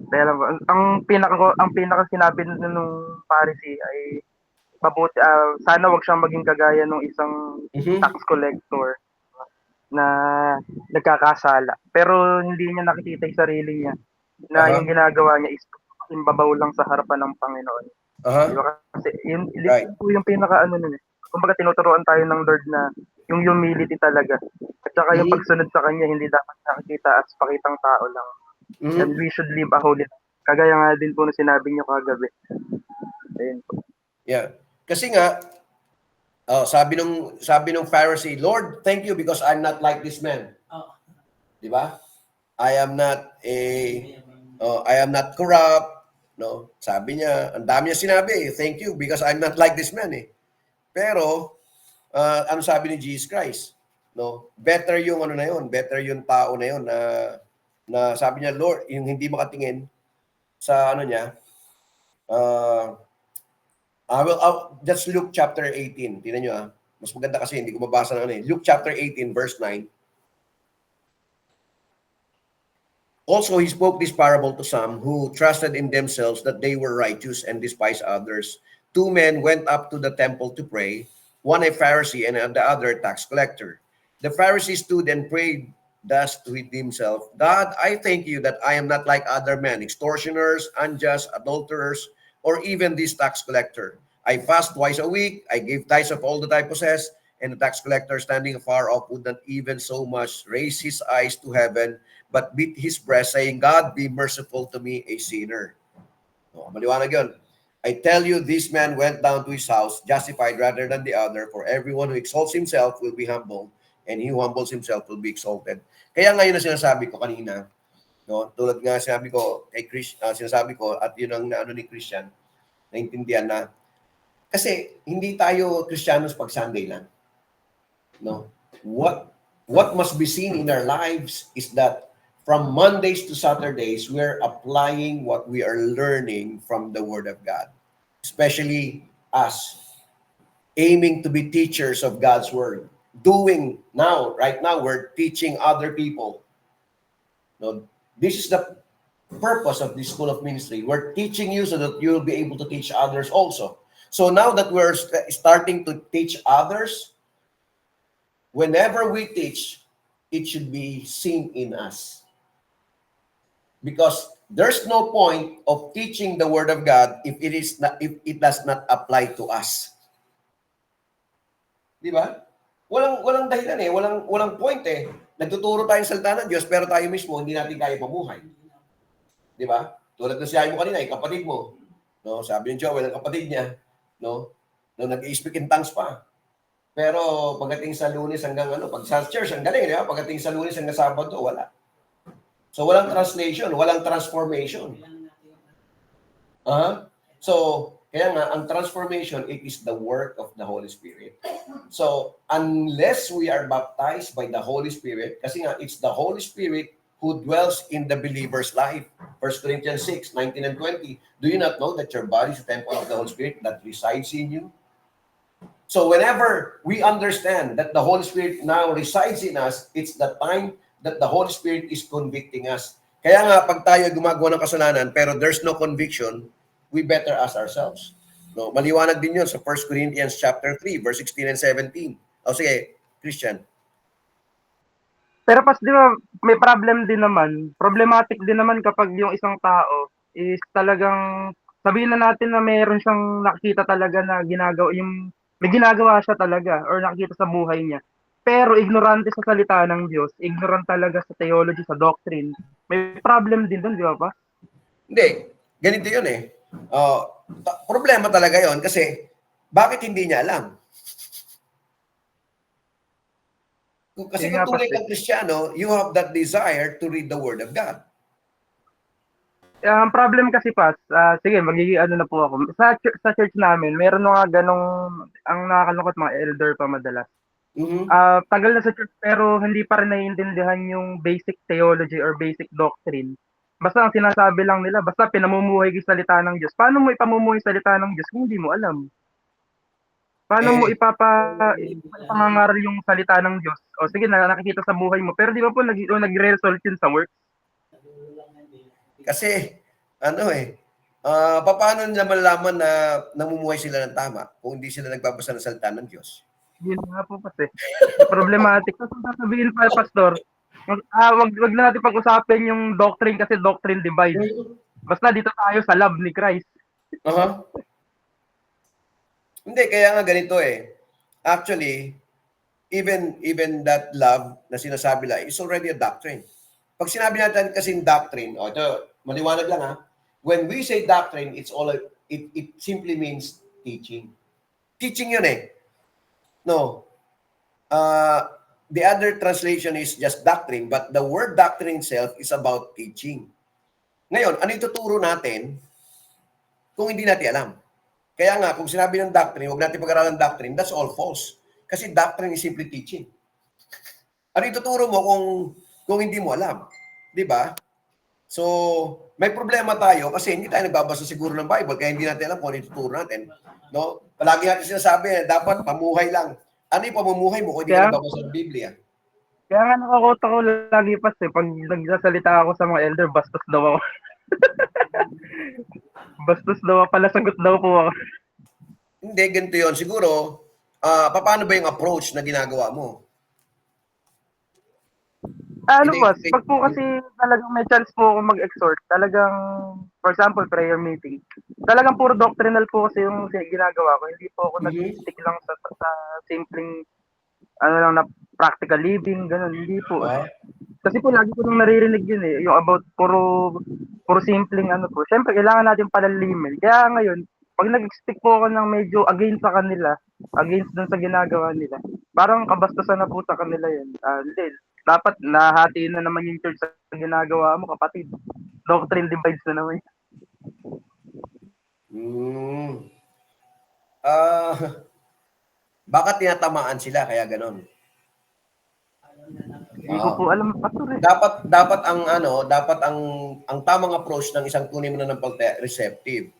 kaya lang po, ang pinaka sinabi nung Pharisee ay mabuti, sana wag siyang maging kagaya ng isang tax collector na nagkakasala. Pero hindi niya nakikita yung sarili niya na yung ginagawa niya is imbabaw lang sa harapan ng Panginoon. Di ba? Kasi yun po yung pinaka nun eh. Kumbaga tinuturuan tayo ng Lord na yung humility talaga. At saka yung pagsunod sa Kanya, hindi dapat nakikita as pakitang tao lang. And we should live a holy life. Kagaya nga din po na sinabi niyo kagabi. Ayun po. Yeah. Kasi nga, sabi nung Pharisee, Lord, thank you because I'm not like this man. Di ba? I am not corrupt. No, sabi niya, ang dami niya sinabi, thank you because I'm not like this man eh. Pero ano sabi ni Jesus Christ? No, better yung better yung tao na yun na sabi niya, Lord, yung hindi makatingin sa niya, that's Luke chapter 18. Tingnan nyo mas maganda kasi hindi ko mabasa na Luke chapter 18 verse 9. Also, he spoke this parable to some who trusted in themselves that they were righteous and despised others. Two men went up to the temple to pray, one a Pharisee and the other a tax collector. The Pharisee stood and prayed thus to himself, God, I thank you that I am not like other men, extortioners, unjust, adulterers, or even this tax collector. I fast twice a week, I give tithes of all that I possess, and the tax collector standing afar off would not even so much raise his eyes to heaven, but beat his breast, saying, God, be merciful to me, a sinner. Maliwanag yun. I tell you, this man went down to his house, justified rather than the other, for everyone who exalts himself will be humbled, and he who humbles himself will be exalted. Kaya ngayon na sinasabi ko kanina, no, tulad nga sinabi ko, sinasabi ko, at yun ang ni Christian, naintindihan na, kasi hindi tayo Kristiyanos pag Sunday lang. No? What must be seen in our lives is that from Mondays to Saturdays, we're applying what we are learning from the Word of God. Especially us, aiming to be teachers of God's Word. Right now, we're teaching other people. No, this is the purpose of this School of Ministry. We're teaching you so that you'll be able to teach others also. So now that we're starting to teach others, whenever we teach, it should be seen in us. Because there's no point of teaching the Word of God if it does not apply to us. Di ba? Walang dahilan eh, walang point eh. Nagtuturo tayo ng salita ng Diyos pero tayo mismo hindi natin kaya pamuhay. Di ba? Tulad ng sinabi mo kanina, yung kapatid mo, no? Sabi ni Joel, ang kapatid niya, no? No, nag-speak in tongues pa. Pero pagdating sa Lunes hanggang pag sa church, ang galing, di ba? Pagdating sa Lunes hanggang Sabado, wala. So walang translation, walang transformation. So, kaya nga, ang transformation, it is the work of the Holy Spirit. So, unless we are baptized by the Holy Spirit, kasi nga, it's the Holy Spirit who dwells in the believer's life. 1 Corinthians 6, 19 and 20. Do you not know that your body is a temple of the Holy Spirit that resides in you? So, whenever we understand that the Holy Spirit now resides in us, it's the time that the Holy Spirit is convicting us. Kaya nga, pag tayo gumagawa ng kasalanan, pero there's no conviction, we better ask ourselves. No, maliwanag din 'yon sa 1 Corinthians chapter 3 verse 16 and 17. O sige, Christian. Pero pas di ba may problem din naman, problematic din naman kapag yung isang tao is talagang sabihin na natin na meron siyang nakikita talaga na ginagawa yung may ginagawa siya talaga or nakikita sa buhay niya. Pero ignorante sa salita ng Diyos, ignorant talaga sa theology, sa doctrine. May problem din doon, di ba pa? Hindi, ganito 'yun eh. Problema talaga 'yon kasi bakit hindi niya alam? Kasi kung tunay kang Kristiyano, you have that desire to read the Word of God. Ang problem kasi sige magiging na po ako. Sa church namin, meron mga ganong ang nakakalungkot mga elder pa madalas. Tagal na sa church pero hindi pa rin naiintindihan yung basic theology or basic doctrine. Basta ang sinasabi lang nila, basta pinamumuhay yung salita ng Diyos. Paano mo ipamumuhay yung salita ng Diyos kung hindi mo alam? Paano mo ipapangangaral yung salita ng Diyos? O sige, nakikita sa buhay mo. Pero di ba po nagre-result yun sa work? Kasi, paano nila malalaman na namumuhay sila ng tama kung hindi sila nagbabasa ng salita ng Diyos? Yun nga po kasi. Problematic. Tapos sasabihin pa, Pastor, wag na natin pag-usapin yung doctrine kasi doctrine divides. Basta dito tayo sa love ni Christ. Hindi, kaya nga ganito eh. Actually, even that love na sinasabi lang is already a doctrine. Pag sinabi natin kasing doctrine, ito, maliwanag lang ha. When we say doctrine, it simply means teaching. Teaching yun eh. No. The other translation is just doctrine, but the word doctrine itself is about teaching. Ngayon, ano ituturo natin kung hindi natin alam? Kaya nga, kung sinabi ng doctrine, huwag natin pag-aralan ng doctrine, that's all false. Kasi doctrine is simply teaching. Ano ituturo mo kung hindi mo alam? Di ba? So, may problema tayo kasi hindi tayo nagbabasa siguro ng Bible kaya hindi natin alam kung ano ituturo natin. No? Palagi natin sinasabi, dapat pamuhay lang. Ano yung pamumuhay mo kung hindi ka nagbabasa ng Biblia? Kaya nga nakakota ko lagi pag nagsasalita ako sa mga elder, bastos daw ako. Bastos daw, pala sagot daw po ako. Hindi, ganito yun. Siguro, paano ba yung approach na ginagawa mo? Pag po kasi talagang may chance po ako mag-exhort, talagang, for example, prayer meeting, talagang puro doctrinal po kasi yung ginagawa ko. Hindi po ako nag-stick lang sa simpleng, na practical living, ganun. Hindi po. Kasi po, lagi ko nung naririnig yun eh, yung about puro simpleng po. Siyempre, kailangan natin palalimin. Kaya ngayon, pag nag-stick po ako ng medyo against sa kanila, against dun sa ginagawa nila, parang kabastusan na po sa kanila yun. Hindi, dapat nahati na naman yung church sa ginagawa mo, kapatid. Doctrine divides na naman. Bakit tinatamaan sila kaya ganon? Hindi ko po alam, Pastor eh. Dapat ang tamang approach ng isang tunay na mananampalataya receptive.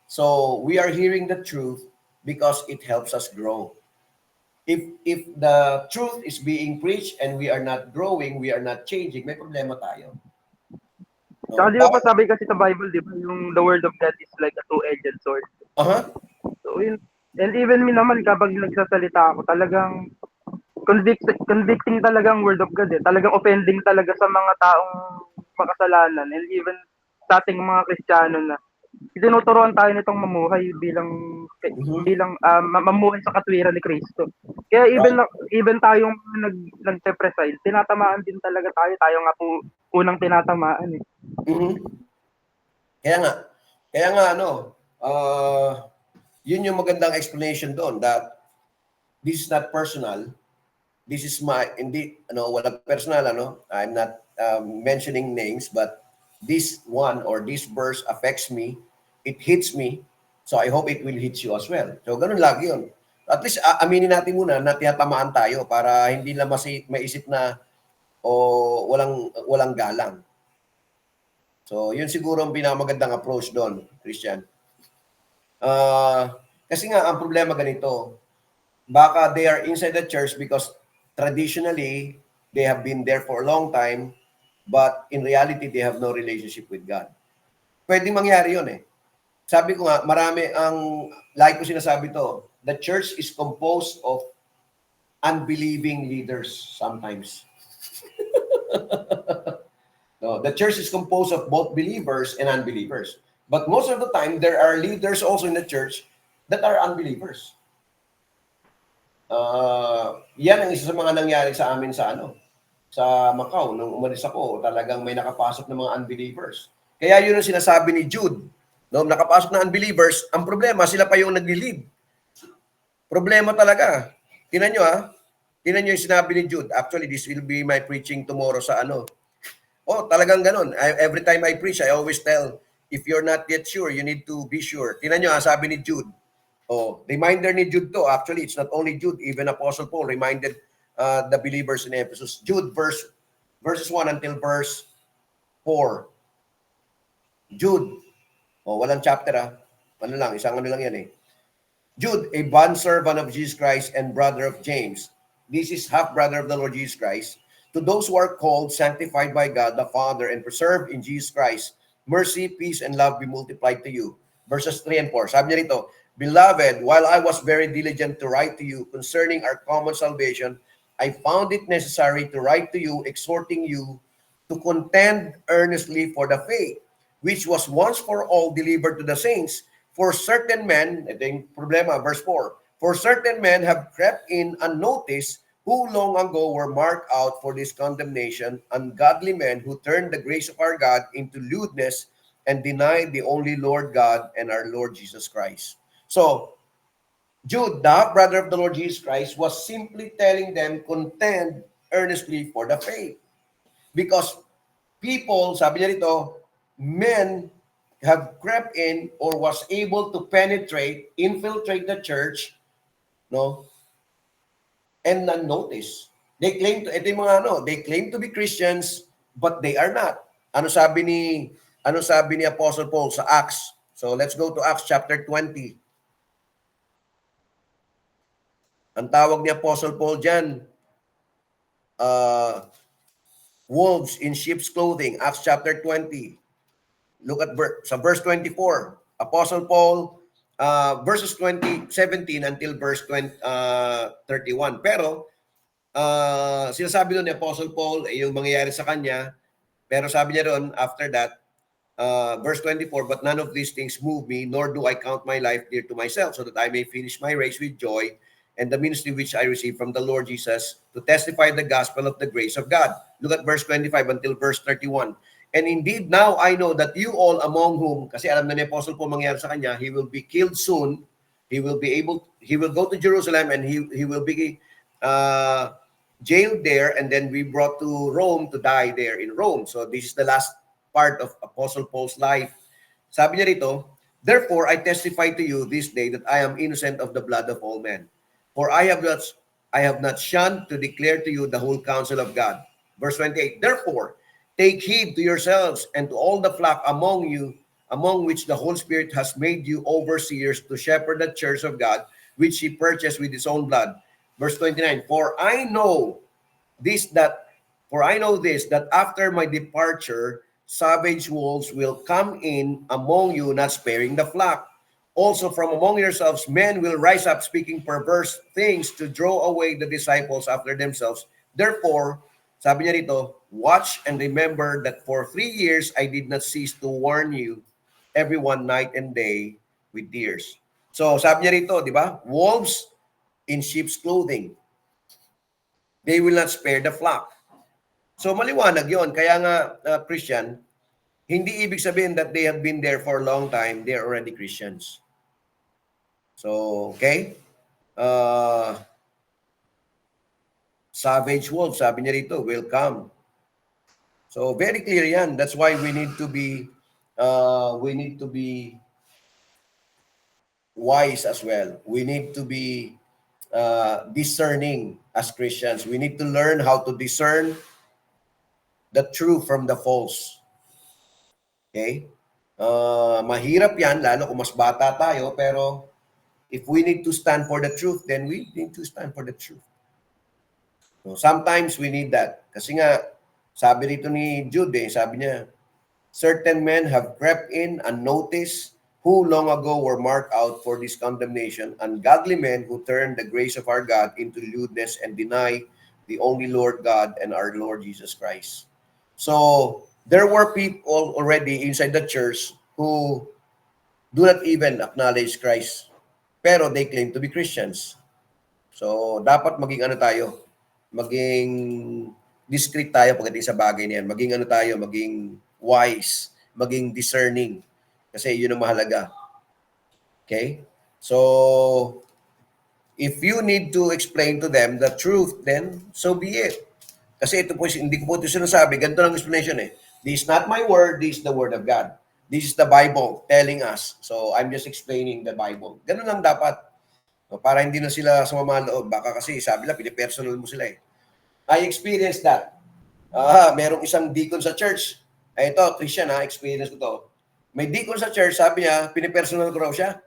So, we are hearing the truth because it helps us grow. If the truth is being preached and we are not growing, we are not changing, may problema tayo. Tsaka di ba pa sabi kasi sa Bible, di ba, yung the word of God is like a two-edged sword. So, and even me naman, kapag nagsasalita ako, talagang convicting talaga ang word of God eh. Talagang offending talaga sa mga taong makasalanan. And even sa ating mga Kristiyano na tinuturuan tayo nitong mamuhay bilang mamuhay sa katwiran ni Kristo. Kaya even tayong nagpe-preside, tinatamaan din talaga tayo. Tayo nga po unang tinatamaan eh. Kaya nga yun yung magandang explanation doon, that this is not personal. This is walang personal, I'm not mentioning names, but this one or this verse affects me, it hits me, so I hope it will hit you as well. So ganun lagi yun. At least aminin natin muna na tinatamaan tayo para hindi lang maisip na walang galang. So yun siguro ang pinakamagandang approach doon, Christian. Kasi nga ang problema ganito, baka they are inside the church because traditionally they have been there for a long time, but in reality they have no relationship with God. Pwedeng mangyari yun eh. Sabi ko nga, marami like ko sinasabi to, the church is composed of unbelieving leaders sometimes. No, the church is composed of both believers and unbelievers. But most of the time, there are leaders also in the church that are unbelievers. Yan ang isa sa mga nangyari sa amin sa Macau. Nung umalis ako, talagang may nakapasok ng mga unbelievers. Kaya yun ang sinasabi ni Jude. No, nakapasok na unbelievers, ang problema, sila pa yung nagli-lead. Problema talaga. Tingnan nyo Tingnan nyo yung sinabi ni Jude. Actually, this will be my preaching tomorrow sa talagang ganun. Every time I preach, I always tell, if you're not yet sure, you need to be sure. Tingnan nyo sabi ni Jude. Reminder ni Jude to. Actually, it's not only Jude. Even Apostle Paul reminded the believers in Ephesus. Jude, verses 1 until verse 4. Jude. Walang chapter isang lang yan eh. Jude, a bondservant of Jesus Christ and brother of James. This is half-brother of the Lord Jesus Christ. To those who are called, sanctified by God the Father, and preserved in Jesus Christ, mercy, peace, and love be multiplied to you. Verses 3 and 4. Sabi niya rito, Beloved, while I was very diligent to write to you concerning our common salvation, I found it necessary to write to you, exhorting you to contend earnestly for the faith, which was once for all delivered to the saints. For certain men, ito yung problema, verse 4, for certain men have crept in unnoticed, who long ago were marked out for this condemnation, ungodly men who turned the grace of our God into lewdness and denied the only Lord God and our Lord Jesus Christ. So, Jude, the brother of the Lord Jesus Christ, was simply telling them, contend earnestly for the faith. Because people, sabi niya rito, men have crept in or was able to infiltrate the church, and unnoticed. They claim to be Christians, but they are not. Ano sabi ni Apostle Paul sa Acts? So let's go to Acts chapter 20. Ang tawag ni Apostle Paul diyan, wolves in sheep's clothing. Acts chapter 20. Look at verse 24. Apostle Paul, verses 17 until verse 31. Pero, sinasabi doon ni Apostle Paul, yung mangyayari sa kanya, pero sabi niya doon, after that, verse 24, but none of these things move me, nor do I count my life dear to myself, so that I may finish my race with joy, and the ministry which I received from the Lord Jesus, to testify the gospel of the grace of God. Look at verse 25 until verse 31. And indeed, now I know that you all among whom, kasi alam na ni Apostle Paul mangyari sa kanya, he will be killed soon. He will go to Jerusalem, and he will be jailed there, and then be brought to Rome to die there in Rome. So this is the last part of Apostle Paul's life. Sabi niya rito, therefore I testify to you this day that I am innocent of the blood of all men. For I have not shunned to declare to you the whole counsel of God. Verse 28, therefore, take heed to yourselves and to all the flock among you, among which the Holy Spirit has made you overseers to shepherd the church of God, which he purchased with his own blood. Verse 29, For I know this, that after my departure, savage wolves will come in among you, not sparing the flock. Also from among yourselves, men will rise up speaking perverse things to draw away the disciples after themselves. Therefore, sabi niya rito, Watch and remember that for 3 years I did not cease to warn you, everyone night and day with tears. So sabi niya rito, di ba? Wolves in sheep's clothing. They will not spare the flock. So maliwanag yon. Kaya nga, Christian, hindi ibig sabihin that they have been there for a long time. They are already Christians. So, okay? Savage wolf, sabi niya rito, will come. So, very clear yan. That's why we need to be wise as well. We need to be discerning as Christians. We need to learn how to discern the true from the false. Okay? Mahirap yan, lalo kung mas bata tayo, pero if we need to stand for the truth, then we need to stand for the truth. So sometimes we need that. Kasi nga, sabi rito ni Jude, sabi niya, certain men have crept in unnoticed who long ago were marked out for this condemnation, ungodly men who turn the grace of our God into lewdness and deny the only Lord God and our Lord Jesus Christ. So, there were people already inside the church who do not even acknowledge Christ, pero they claim to be Christians. So, dapat maging ano tayo, maging discreet tayo pagdating sa bagay niyan. Maging ano tayo, maging wise, maging discerning. Kasi yun ang mahalaga. Okay? So, if you need to explain to them the truth, then so be it. Kasi ito po, hindi ko po ito sinasabi. Ganito lang explanation eh. This is not my word, this is the word of God. This is the Bible telling us. So, I'm just explaining the Bible. Ganun lang dapat. Para hindi na sila sumama loob. Baka kasi sabi lang, pinipersonal mo sila eh. I experienced that. Merong isang deacon sa church. Ito, Christian experience ko to. May deacon sa church, sabi niya, pinipersonal ko raw siya.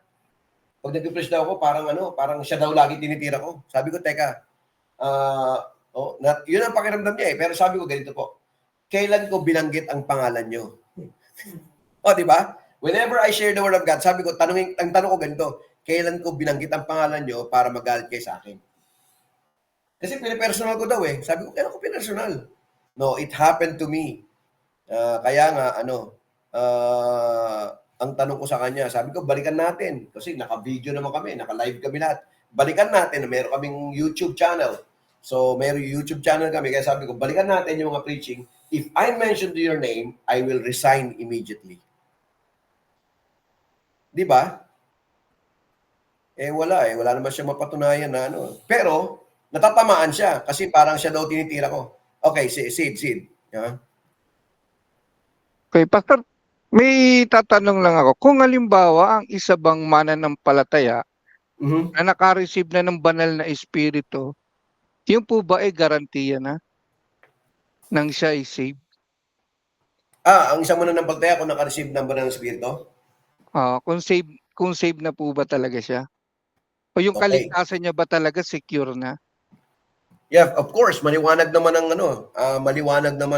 Pag nag-preach daw ako, parang siya daw lagi tinitira ko. Sabi ko, teka, yun ang pakiramdam niya eh. Pero sabi ko, ganito po, kailan ko binanggit ang pangalan niyo? Di ba? Whenever I share the word of God, sabi ko, ang tanong ko ganito, kailan ko binanggit ang pangalan niyo para magalit kayo sa akin? Kasi pinipersonal ko daw eh. Sabi ko, kailan ko pinersonal? No, it happened to me. Kaya nga, ang tanong ko sa kanya, sabi ko, balikan natin. Kasi naka-video naman kami, naka-live kami lahat. Balikan natin, meron kaming YouTube channel. So, meron YouTube channel kami. Kaya sabi ko, balikan natin yung mga preaching. If I mention to your name, I will resign immediately. Di ba? Wala eh. Wala naman siya mapatunayan na ano. Pero, natatamaan siya kasi parang siya daw tinitira ko. Okay, Sid. Yeah. Okay, Pastor, may tatanong lang ako. Kung halimbawa, ang isa bang mananampalataya na naka-receive na ng banal na espiritu, yun po ba ay garantiya na nang siya ay saved? Ang isang mananampalataya kung naka-receive ng banal na espiritu? Kung saved na po ba talaga siya? O yung kaligtasan niya ba talaga secure na? Yeah, of course, maliwanag naman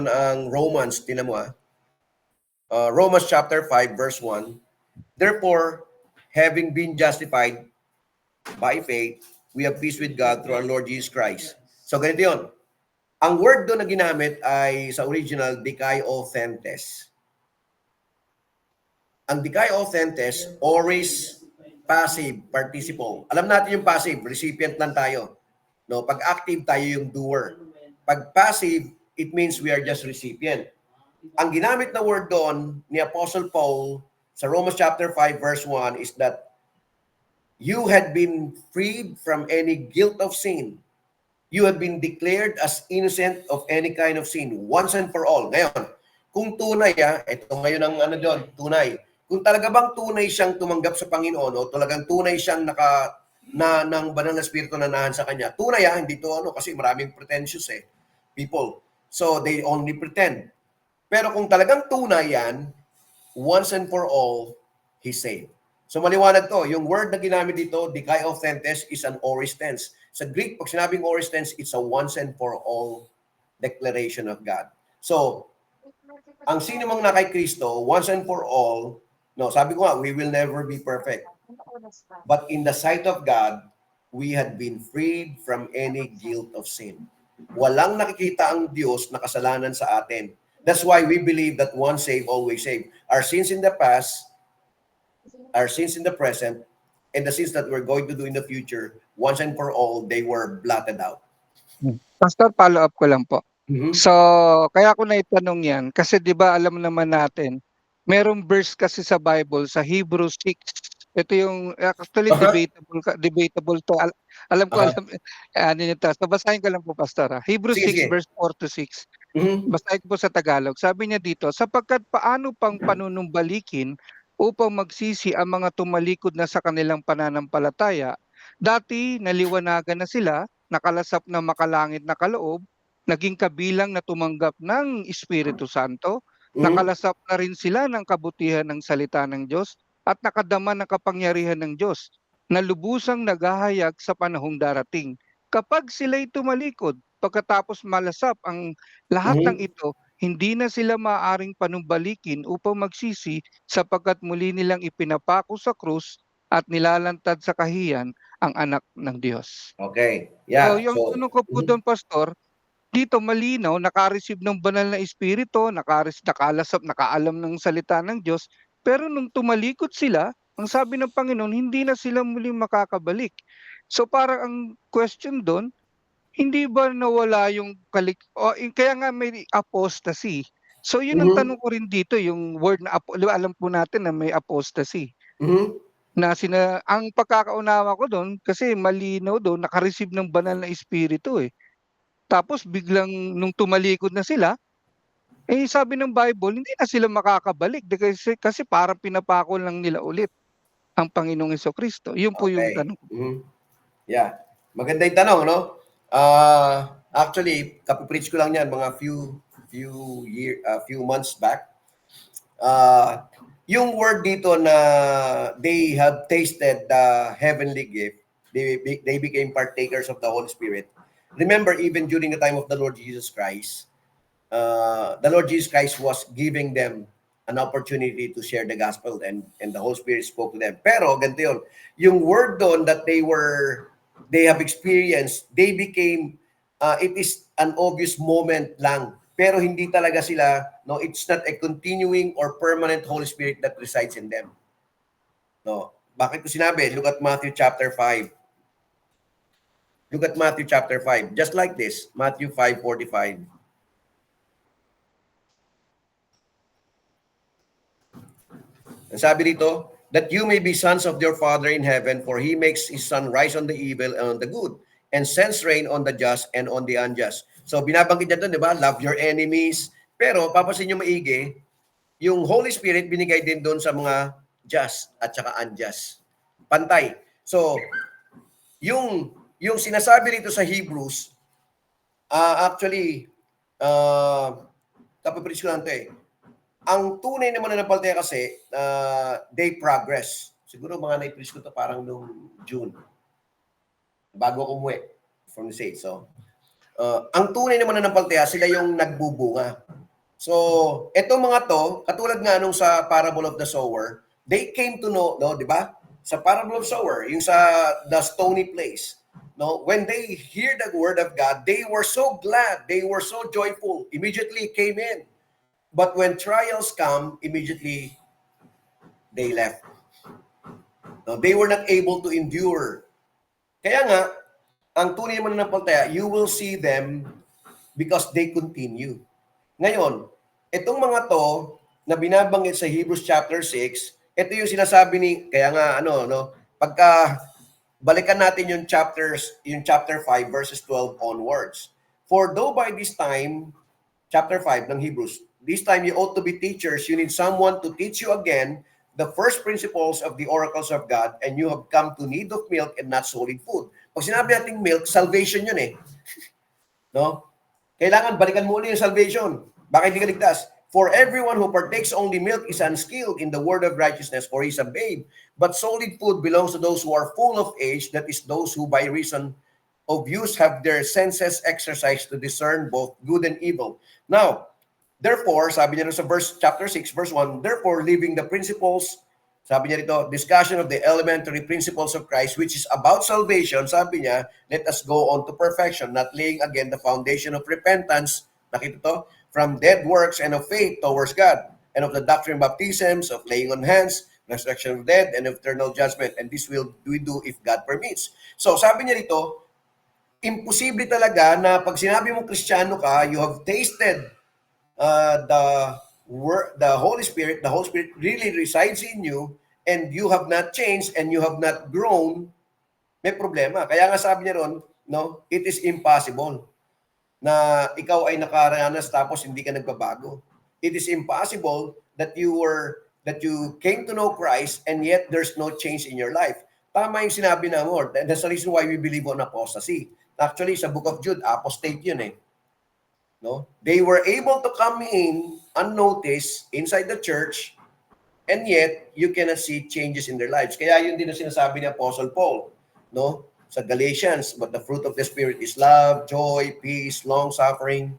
ang Romans, tinan mo Romans chapter 5 verse 1. Therefore, having been justified by faith, we have peace with God through our Lord Jesus Christ. So ganito 'yon. Ang word doon na ginamit ay sa original dikaiosthentes. Ang dikaiosthentes, aorist, passive, participle. Alam natin yung passive, recipient lang tayo. No, pag active tayo yung doer. Pag passive, it means we are just recipient. Ang ginamit na word doon ni Apostle Paul sa Romans chapter 5 verse 1 is that you had been freed from any guilt of sin. You have been declared as innocent of any kind of sin once and for all. Ngayon, kung tunay ito ngayon ang tunay. Kung talaga bang tunay siyang tumanggap sa Panginoon o talagang tunay siyang ng banal na espiritu na nahan sa kanya. Tunay hindi to kasi maraming pretentious people. So they only pretend. Pero kung talagang tunay yan, once and for all, he's saved. So maliwanag to. Yung word na ginamit dito, dikaiosthentes, is an aorist tense. Sa Greek, pag sinabing aorist tense, it's a once and for all declaration of God. So, ang sino mang na kay Kristo, once and for all, sabi ko nga, we will never be perfect. But in the sight of God, we had been freed from any guilt of sin. walang nakikita ang Diyos na kasalanan sa atin. That's why we believe that once saved, always saved. Our sins in the past, our sins in the present, and the sins that we're going to do in the future, once and for all, they were blotted out. Pastor, follow up ko lang po. Mhm. So, kaya ko naitanong yan kasi 'di ba alam naman natin, merong verse kasi sa Bible sa Hebrews 6. Ito yung actually Aha. debatable to. Alam ko Aha. ano nito. So basahin ko lang po Pastor. Hebrews Sige, 6 sige. verse 4 to 6. Mhm. Basahin ko po sa Tagalog. Sabi niya dito, sapagkat paano pang panunumbalikin upang magsisi ang mga tumalikod na sa kanilang pananampalataya, dati naliwanagan na sila, nakalasap na makalangit na kaloob, naging kabilang na tumanggap ng Espiritu Santo, Mhm. nakalasap na rin sila ng kabutihan ng salita ng Diyos at nakadama ng kapangyarihan ng Diyos na lubusang naghahayag sa panahong darating. Kapag sila'y tumalikod, pagkatapos malasap ang lahat ng Mhm. ito, hindi na sila maaaring panumbalikin upang magsisi sapagkat muli nilang ipinapako sa krus at nilalantad sa kahiyan ang anak ng Diyos. Okay. So, Yeah. yung So, tanong ko po doon, Pastor, dito malinaw, naka-receive ng banal na espiritu, nakalasap, nakaalam ng salita ng Diyos, pero nung tumalikod sila, ang sabi ng Panginoon, hindi na sila muling makakabalik. So parang ang question doon, hindi ba nawala yung kaya nga may apostasy. So yun ang Mhm. tanong ko rin dito, yung word na di ba alam po natin na may apostasy. Mhm. Na ang pagkakaunawa ko doon, kasi malinaw doon, naka-receive ng banal na espiritu eh. Tapos biglang nung tumalikod na sila, eh sabi ng Bible, hindi na sila makakabalik kasi parang pinapako lang nila ulit ang Panginoong Jesucristo. Yun po yung Okay. tanong ko. Mhm. Yeah. Maganda yung tanong, no? Actually, kapipreach ko lang yan mga few months back. Yung word dito na they have tasted the heavenly gift, they became partakers of the Holy Spirit. Remember, even during the time of the Lord Jesus Christ, the Lord Jesus Christ was giving them an opportunity to share the gospel, and the Holy Spirit spoke to them. Pero ganito yun, yung word doon that they have experienced, they became, it is an obvious moment lang. Pero hindi talaga sila, no, it's not a continuing or permanent Holy Spirit that resides in them. No. Bakit ko sinabi? Look at Matthew chapter 5. Look at Matthew chapter 5. Just like this, Matthew 5:45. Ang sabi dito, that you may be sons of your Father in heaven, for He makes His sun rise on the evil and on the good, and sends rain on the just and on the unjust. So binabanggit niya doon, di ba? Love your enemies. Pero papasin nyo maigi, yung Holy Spirit binigay din doon sa mga just at saka unjust. Pantay. So, yung sinasabi rito sa Hebrews, actually, kapipreach ko lang ito eh. Ang tunay na mananampalataya kasi, they progress. Siguro mga na-preach ko to parang noong June. Bago ako umuwi from the States. So, ang tunay na mananampalataya, sila yung nagbubunga. So, etong mga to, katulad nga nung sa parable of the sower, they came to know, no, di ba? Sa parable of sower, yung sa the stony place, no, when they hear the word of God, they were so glad, they were so joyful, immediately came in. But when trials come, immediately they left. No, they were not able to endure. Kaya nga, ang tunay naman ng mananampalataya, you will see them because they continue. Ngayon, itong mga to na binabanggit sa Hebrews chapter 6, ito yung sinasabi kaya nga pagka balikan natin yung chapter 5 verses 12 onwards. For though by this time, chapter 5 ng Hebrews, this time you ought to be teachers, you need someone to teach you again the first principles of the oracles of God, and you have come to need of milk and not solid food. Pag sinabi natin milk, salvation yun eh. No? Kailangan balikan mo ulit yung salvation. Bakit hindi ka ligtas? For everyone who partakes only milk is unskilled in the word of righteousness, for he is a babe. But solid food belongs to those who are full of age, that is, those who by reason of use have their senses exercised to discern both good and evil. Now, therefore, sabi niya sa chapter 6, verse 1, therefore, leaving the principles Sabi niya rito, discussion of the elementary principles of Christ, which is about salvation. Sabi niya, let us go on to perfection, not laying again the foundation of repentance, nakita to, from dead works and of faith towards God, and of the doctrine of baptisms, of laying on hands, resurrection of dead, and of eternal judgment. And this will we do if God permits. So sabi niya rito, imposible talaga na pag sinabi mong Kristiyano ka, you have tasted the Holy Spirit really resides in you, and you have not changed and you have not grown, may problema. Kaya nga sabi niya ron, no, it is impossible na ikaw ay nakaranas tapos hindi ka nagbabago. It is impossible that you came to know Christ and yet there's no change in your life. Tama yung sinabi na mo. That's the reason why we believe on apostasy. Actually, sa book of Jude, apostate yun eh. No? They were able to come in unnoticed inside the church, and yet you cannot see changes in their lives. Kaya yun din ang sinasabi ni Apostle Paul, no? Sa Galatians, but the fruit of the Spirit is love, joy, peace, long-suffering,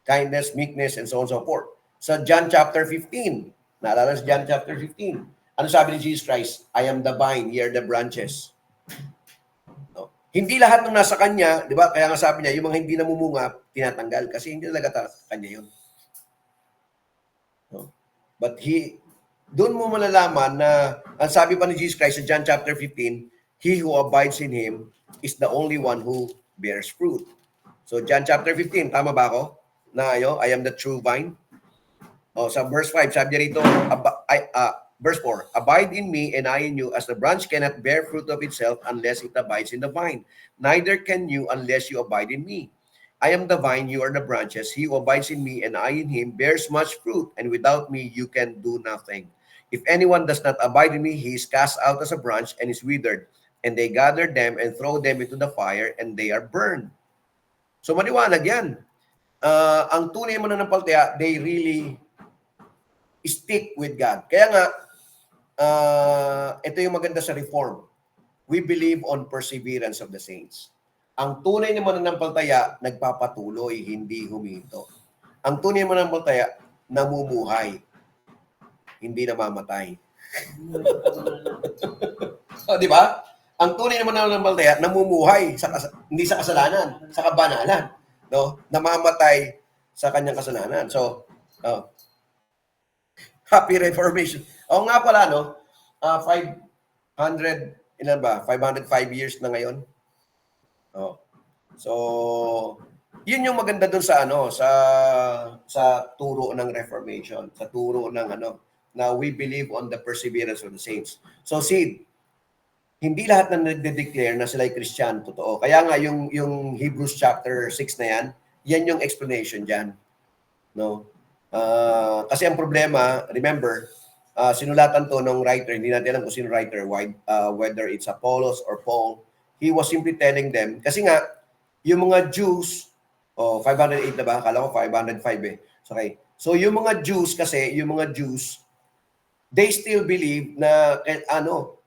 kindness, meekness, and so on and so forth. Sa John chapter 15, naalala sa John chapter 15, ano sabi ni Jesus Christ? I am the vine, ye are the branches. No? Hindi lahat ng nasa kanya, di ba? Kaya nga sabi niya, yung mga hindi namumunga, tinatanggal kasi hindi talaga kanya yun. No? But doon mo malalaman na, ang sabi pa ni Jesus Christ sa John chapter 15, he who abides in him is the only one who bears fruit. So John chapter 15, tama ba ako? Na I am the true vine. O sa verse 5, sabi niya rito, verse 4, abide in me and I in you, as the branch cannot bear fruit of itself unless it abides in the vine. Neither can you unless you abide in me. I am the vine, you are the branches. He who abides in me and I in him bears much fruit, and without me you can do nothing. If anyone does not abide in me, he is cast out as a branch and is withered, and they gather them and throw them into the fire, and they are burned. So maliwanag yan. Ang tunay mo na ng palataya, they really stick with God. Kaya nga, ito yung maganda sa Reform. We believe on perseverance of the saints. Ang tunay na mananampalataya, nagpapatuloy, hindi huminto. Ang tunay na mananampalataya, namumuhay, hindi namamatay. O, di ba? Ang tunay na mananampalataya, namumuhay, hindi sa kasalanan, sa kabanalan. No? Namamatay sa kanyang kasalanan. So, Happy Reformation. Oo nga pala, no? 505 years na ngayon. Oh. So, yun yung maganda dun sa sa turo ng Reformation, sa turo ng na we believe on the perseverance of the saints. So, Sid, hindi lahat na nagde-declare na sila ay Christian, totoo. Kaya nga yung Hebrews chapter 6 na yan yung explanation diyan. No? Kasi ang problema, remember, sinulatan to ng writer, hindi natin alam kung sino writer, whether it's Apollos or Paul. He was simply telling them, kasi nga, yung mga Jews, 508 na ba? Akala ko 505 eh. Okay. So yung mga Jews kasi, they still believe na,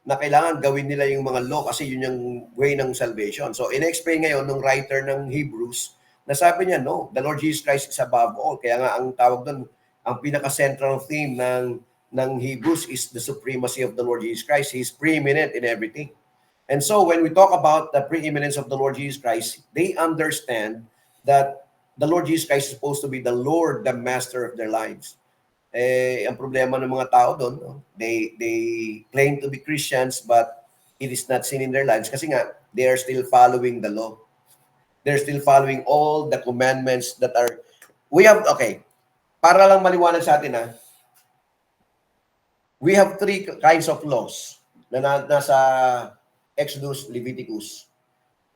na kailangan gawin nila yung mga law kasi yun yung way ng salvation. So in-explain ngayon ng writer ng Hebrews, na sabi niya, no, the Lord Jesus Christ is above all. Kaya nga ang tawag doon, ang pinaka-central theme ng Hebrews is the supremacy of the Lord Jesus Christ. He is preeminent in everything. And so when we talk about the preeminence of the Lord Jesus Christ, they understand that the Lord Jesus Christ is supposed to be the Lord, the master of their lives. Ang problema ng mga tao doon, no? They claim to be Christians but it is not seen in their lives kasi nga they are still following the law. They're still following all the commandments that are para lang maliwanag sa atin we have 3 kinds of laws na nasa Exodus, Leviticus.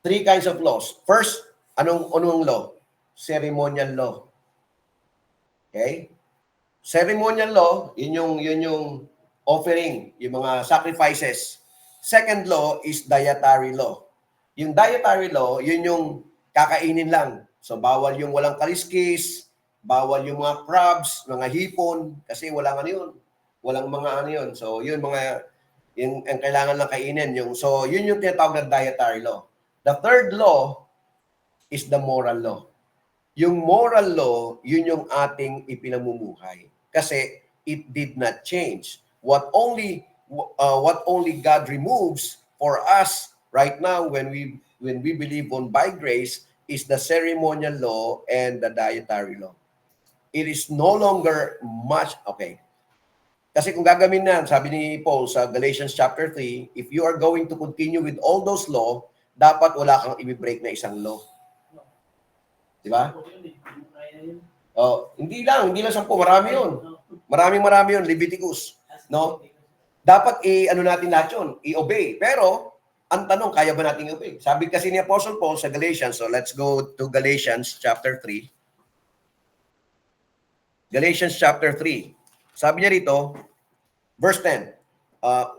3 kinds of laws. First, anong law? Ceremonial law. Okay? Ceremonial law, yun yung offering, yung mga sacrifices. Second law is dietary law. Yung dietary law, yun yung kakainin lang. So, bawal yung walang kaliskis, bawal yung mga crabs, mga hipon, kasi walang yun. Walang mga yun. So, yun yung kailangan lang kainin. So, yun yung tinatawag na dietary law. The third law is the moral law. Yung moral law, yun yung ating ipinamumuhay. Kasi it did not change. what only God removes for us right now when we believe on by grace is the ceremonial law and the dietary law. It is no longer much okay. Kasi kung gagawin na, sabi ni Paul sa Galatians chapter 3, if you are going to continue with all those law, dapat wala kang i-break na isang law. Di ba? Oh, hindi lang 10, marami 'yun. Marami 'yun, Leviticus, no? Dapat ano natin lahat 'yun, i-obey. Pero ang tanong, kaya ba nating i-obey? Sabi kasi ni Apostle Paul sa Galatians, so let's go to Galatians chapter 3. Galatians chapter 3. Sabi niya rito, verse 10.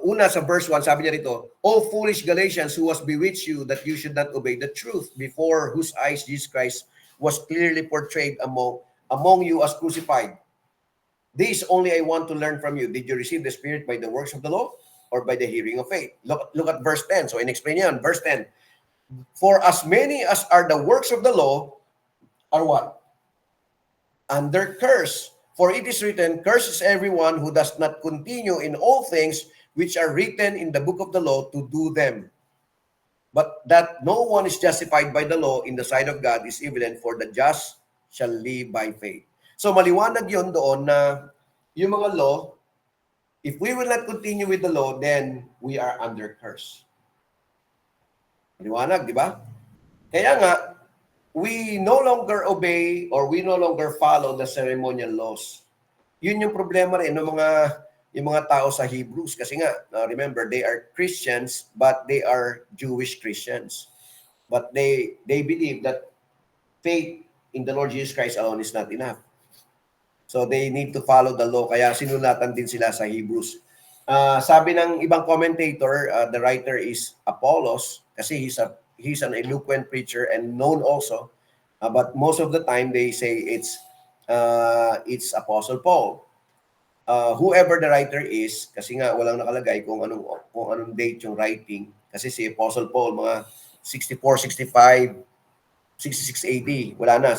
Una sa verse 1, sabi niya rito, O foolish Galatians, who has bewitched you that you should not obey the truth, before whose eyes Jesus Christ was clearly portrayed among you as crucified. This only I want to learn from you. Did you receive the Spirit by the works of the law or by the hearing of faith? Look at verse 10. So in-explain yan. Verse 10. For as many as are the works of the law are what? Under curse. For it is written, curses everyone who does not continue in all things which are written in the book of the law to do them. But that no one is justified by the law in the sight of God is evident, for the just shall live by faith. So maliwanag yun doon na yung mga law, if we will not continue with the law, then we are under curse. Maliwanag, di ba? Kaya nga, we no longer obey or we no longer follow the ceremonial laws. Yun yung problema rin ng yung mga tao sa Hebrews. Kasi nga, remember, they are Christians, but they are Jewish Christians. But they believe that faith in the Lord Jesus Christ alone is not enough. So they need to follow the law. Kaya sinulatan din sila sa Hebrews. Sabi ng ibang commentator, the writer is Apollos, kasi he's an eloquent preacher and known also. But most of the time they say it's Apostle Paul. Whoever the writer is, kasi nga walang nakalagay kung anong date yung writing. Kasi si Apostle Paul mga 64, 65, 66 AD. Wala na.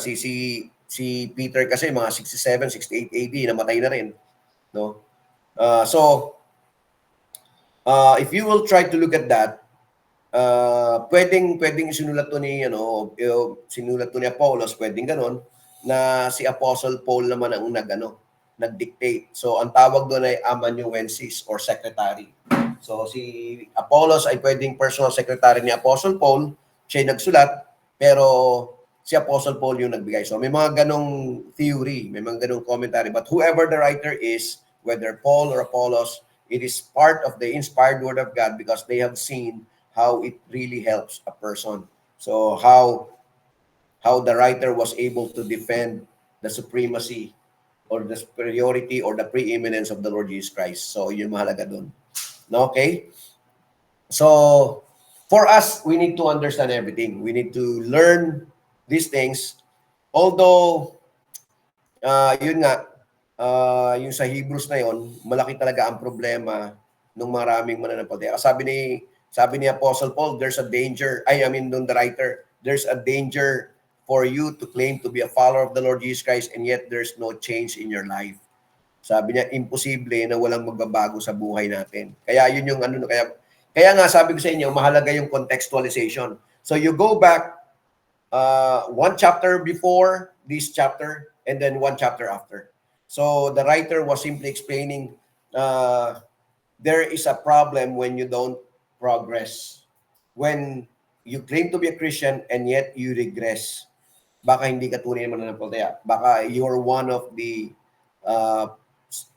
Si Peter kasi mga 67, 68 AD, namatay na rin. No? If you will try to look at that, pwedeng sinulat to ni sinulat to ni Apollos, pwedeng ganon, na si Apostle Paul naman ang nag-dictate. So ang tawag doon ay amanuensis or secretary. So si Apollos ay pwedeng personal secretary ni Apostle Paul, siya ay nagsulat, pero si Apostle Paul yung nagbigay. So may mga ganong theory, may mga ganong commentary, but whoever the writer is, whether Paul or Apollos, it is part of the inspired word of God because they have seen how it really helps a person. So how the writer was able to defend the supremacy or the superiority or the preeminence of the Lord Jesus Christ. So yun mahalaga dun. Okay? So for us, we need to understand everything. We need to learn these things. Although, yun nga, yung sa Hebrews na yun, malaki talaga ang problema ng maraming mananampalataya. Sabi ni Apostle Paul, there's a danger, the writer, there's a danger for you to claim to be a follower of the Lord Jesus Christ and yet there's no change in your life. Sabi niya, imposible na walang magbabago sa buhay natin. Kaya yun yung kaya nga sabi ko sa inyo, mahalaga yung contextualization. So you go back one chapter before this chapter and then one chapter after. So the writer was simply explaining there is a problem when you don't progress. When you claim to be a Christian and yet you regress. Baka hindi ka tunay na mananampalataya. Baka you're one of the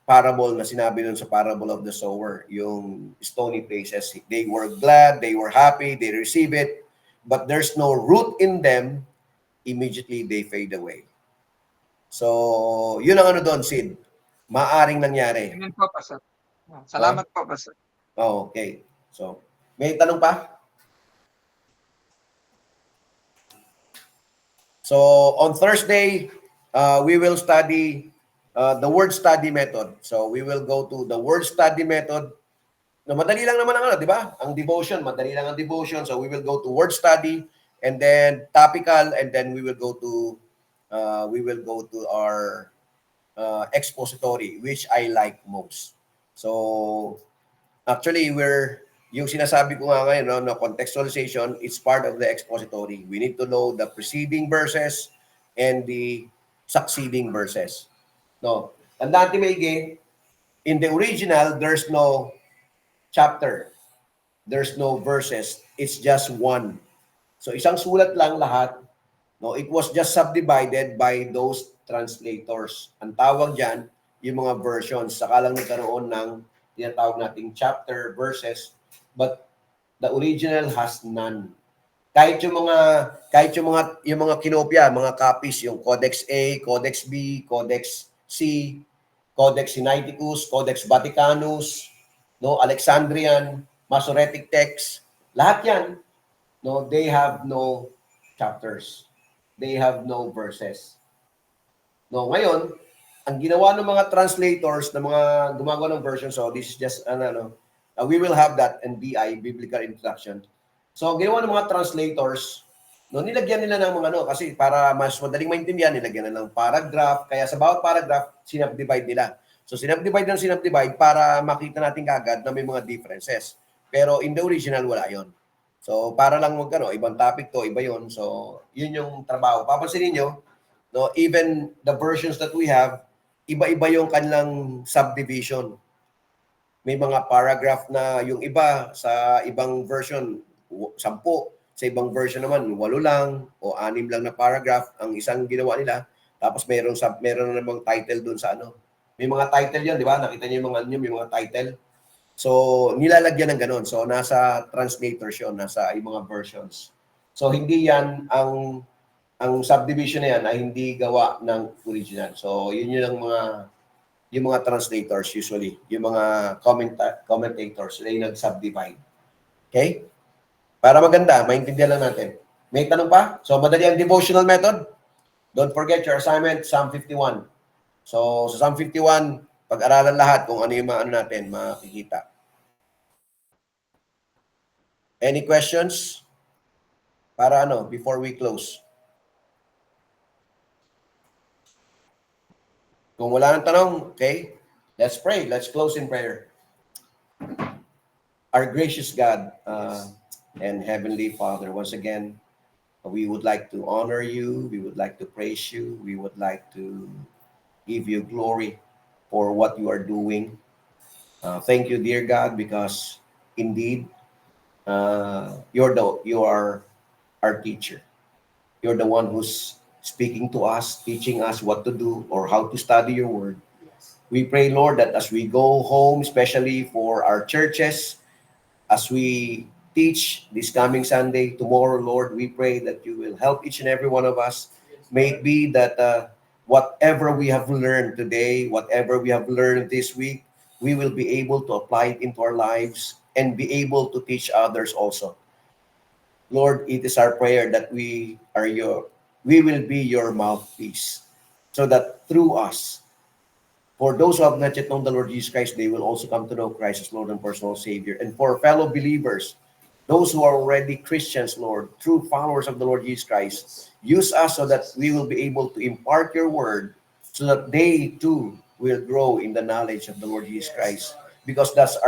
parable na sinabi dun sa parable of the sower, yung stony places. They were glad, they were happy, they receive it, but there's no root in them, immediately they fade away. So, yun ang doon, Sid. Maaring nangyari. Ganun po, Pastor. Salamat po, Pastor. Okay. So, may tanong pa? So, on Thursday, we will study the word study method. So, we will go to the word study method. Na madali lang naman ang di ba? Ang devotion, madali lang ang devotion. So, we will go to word study and then topical and then we will go to our expository, which I like most. So, actually, yung sinasabi ko nga ngayon, no, contextualization, it's part of the expository. We need to know the preceding verses and the succeeding verses. No. Tandaan natin maigi, in the original, there's no chapter. There's no verses. It's just one. So, isang sulat lang lahat. No, it was just subdivided by those translators. Ang tawag diyan, yung mga versions. Saka lang nagkaroon ng tinatawag nating chapter, verses, but the original has none. Kahit yung mga kinopya, mga copies, yung Codex A, Codex B, Codex C, Codex Sinaiticus, Codex Vaticanus, no, Alexandrian, Masoretic text, lahat 'yan, no, they have no chapters. They have no verses. No, ngayon, ang ginawa ng mga translators, ng mga gumagawa ng version, so this is just we will have that in BI, Biblical Introduction. So, ang ginawa ng mga translators, no, nilagyan nila ng mga kasi para mas madaling maintindihan, nilagyan na ng paragraph, kaya sa bawat paragraph, sinubdivide nila. So, sinubdivide para makita natin kagad na may mga differences. Pero in the original, wala yon. So, para lang ibang topic to, iba yon. So, yun yung trabaho. Papansinin nyo, no, even the versions that we have, iba-iba yung kanilang subdivision. May mga paragraph na yung iba sa ibang version, 10. Sa ibang version naman, 8 lang o 6 lang na paragraph ang isang ginawa nila. Tapos meron na namang title doon sa May mga title yan, di ba? Nakita niyo yung mga title. So, nilalagyan ng ganun. So, nasa translators yun, nasa mga versions. So, hindi yan, ang subdivision na yan ay hindi gawa ng original. So, yun yung mga translators usually, yung mga commentators, sila yung nag-subdivide. Okay? Para maganda, maintindihan lang natin. May tanong pa? So, madali ang devotional method. Don't forget your assignment, Psalm 51. So, sa Psalm 51, pag-aralan lahat kung ano yung natin, makikita. Any questions? Para before we close? Kung wala nang tanong, okay? Let's pray. Let's close in prayer. Our gracious God and Heavenly Father, once again, we would like to honor you. We would like to praise you. We would like to give you glory for what you are doing. Thank you, dear God, because indeed, you are our teacher. You're the one who's speaking to us, teaching us what to do or how to study your word. We pray, Lord, that as we go home, especially for our churches, as we teach this coming Sunday, tomorrow, Lord, we pray that you will help each and every one of us. May it be that whatever we have learned today, whatever we have learned this week, we will be able to apply it into our lives and be able to teach others also. Lord, it is our prayer that we will be your mouthpiece, so that through us, for those who have not yet known the Lord Jesus Christ, they will also come to know Christ as Lord and personal Savior. And for fellow believers, those who are already Christians, Lord, true followers of the Lord Jesus Christ, use us so that we will be able to impart your word, so that they too will grow in the knowledge of the Lord Jesus Christ. Because that's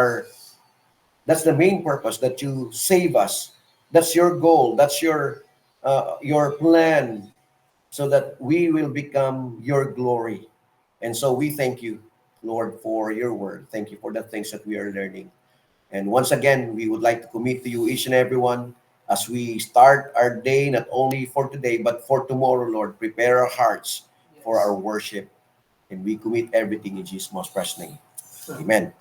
the main purpose, that you save us. That's your goal. That's your plan, so that we will become your glory. And so we thank you, Lord, for your word. Thank you for the things that we are learning. And once again, we would like to commit to you each and every one as we start our day, not only for today, but for tomorrow, Lord. Prepare our hearts for our worship. And we commit everything in Jesus' most precious name. Amen.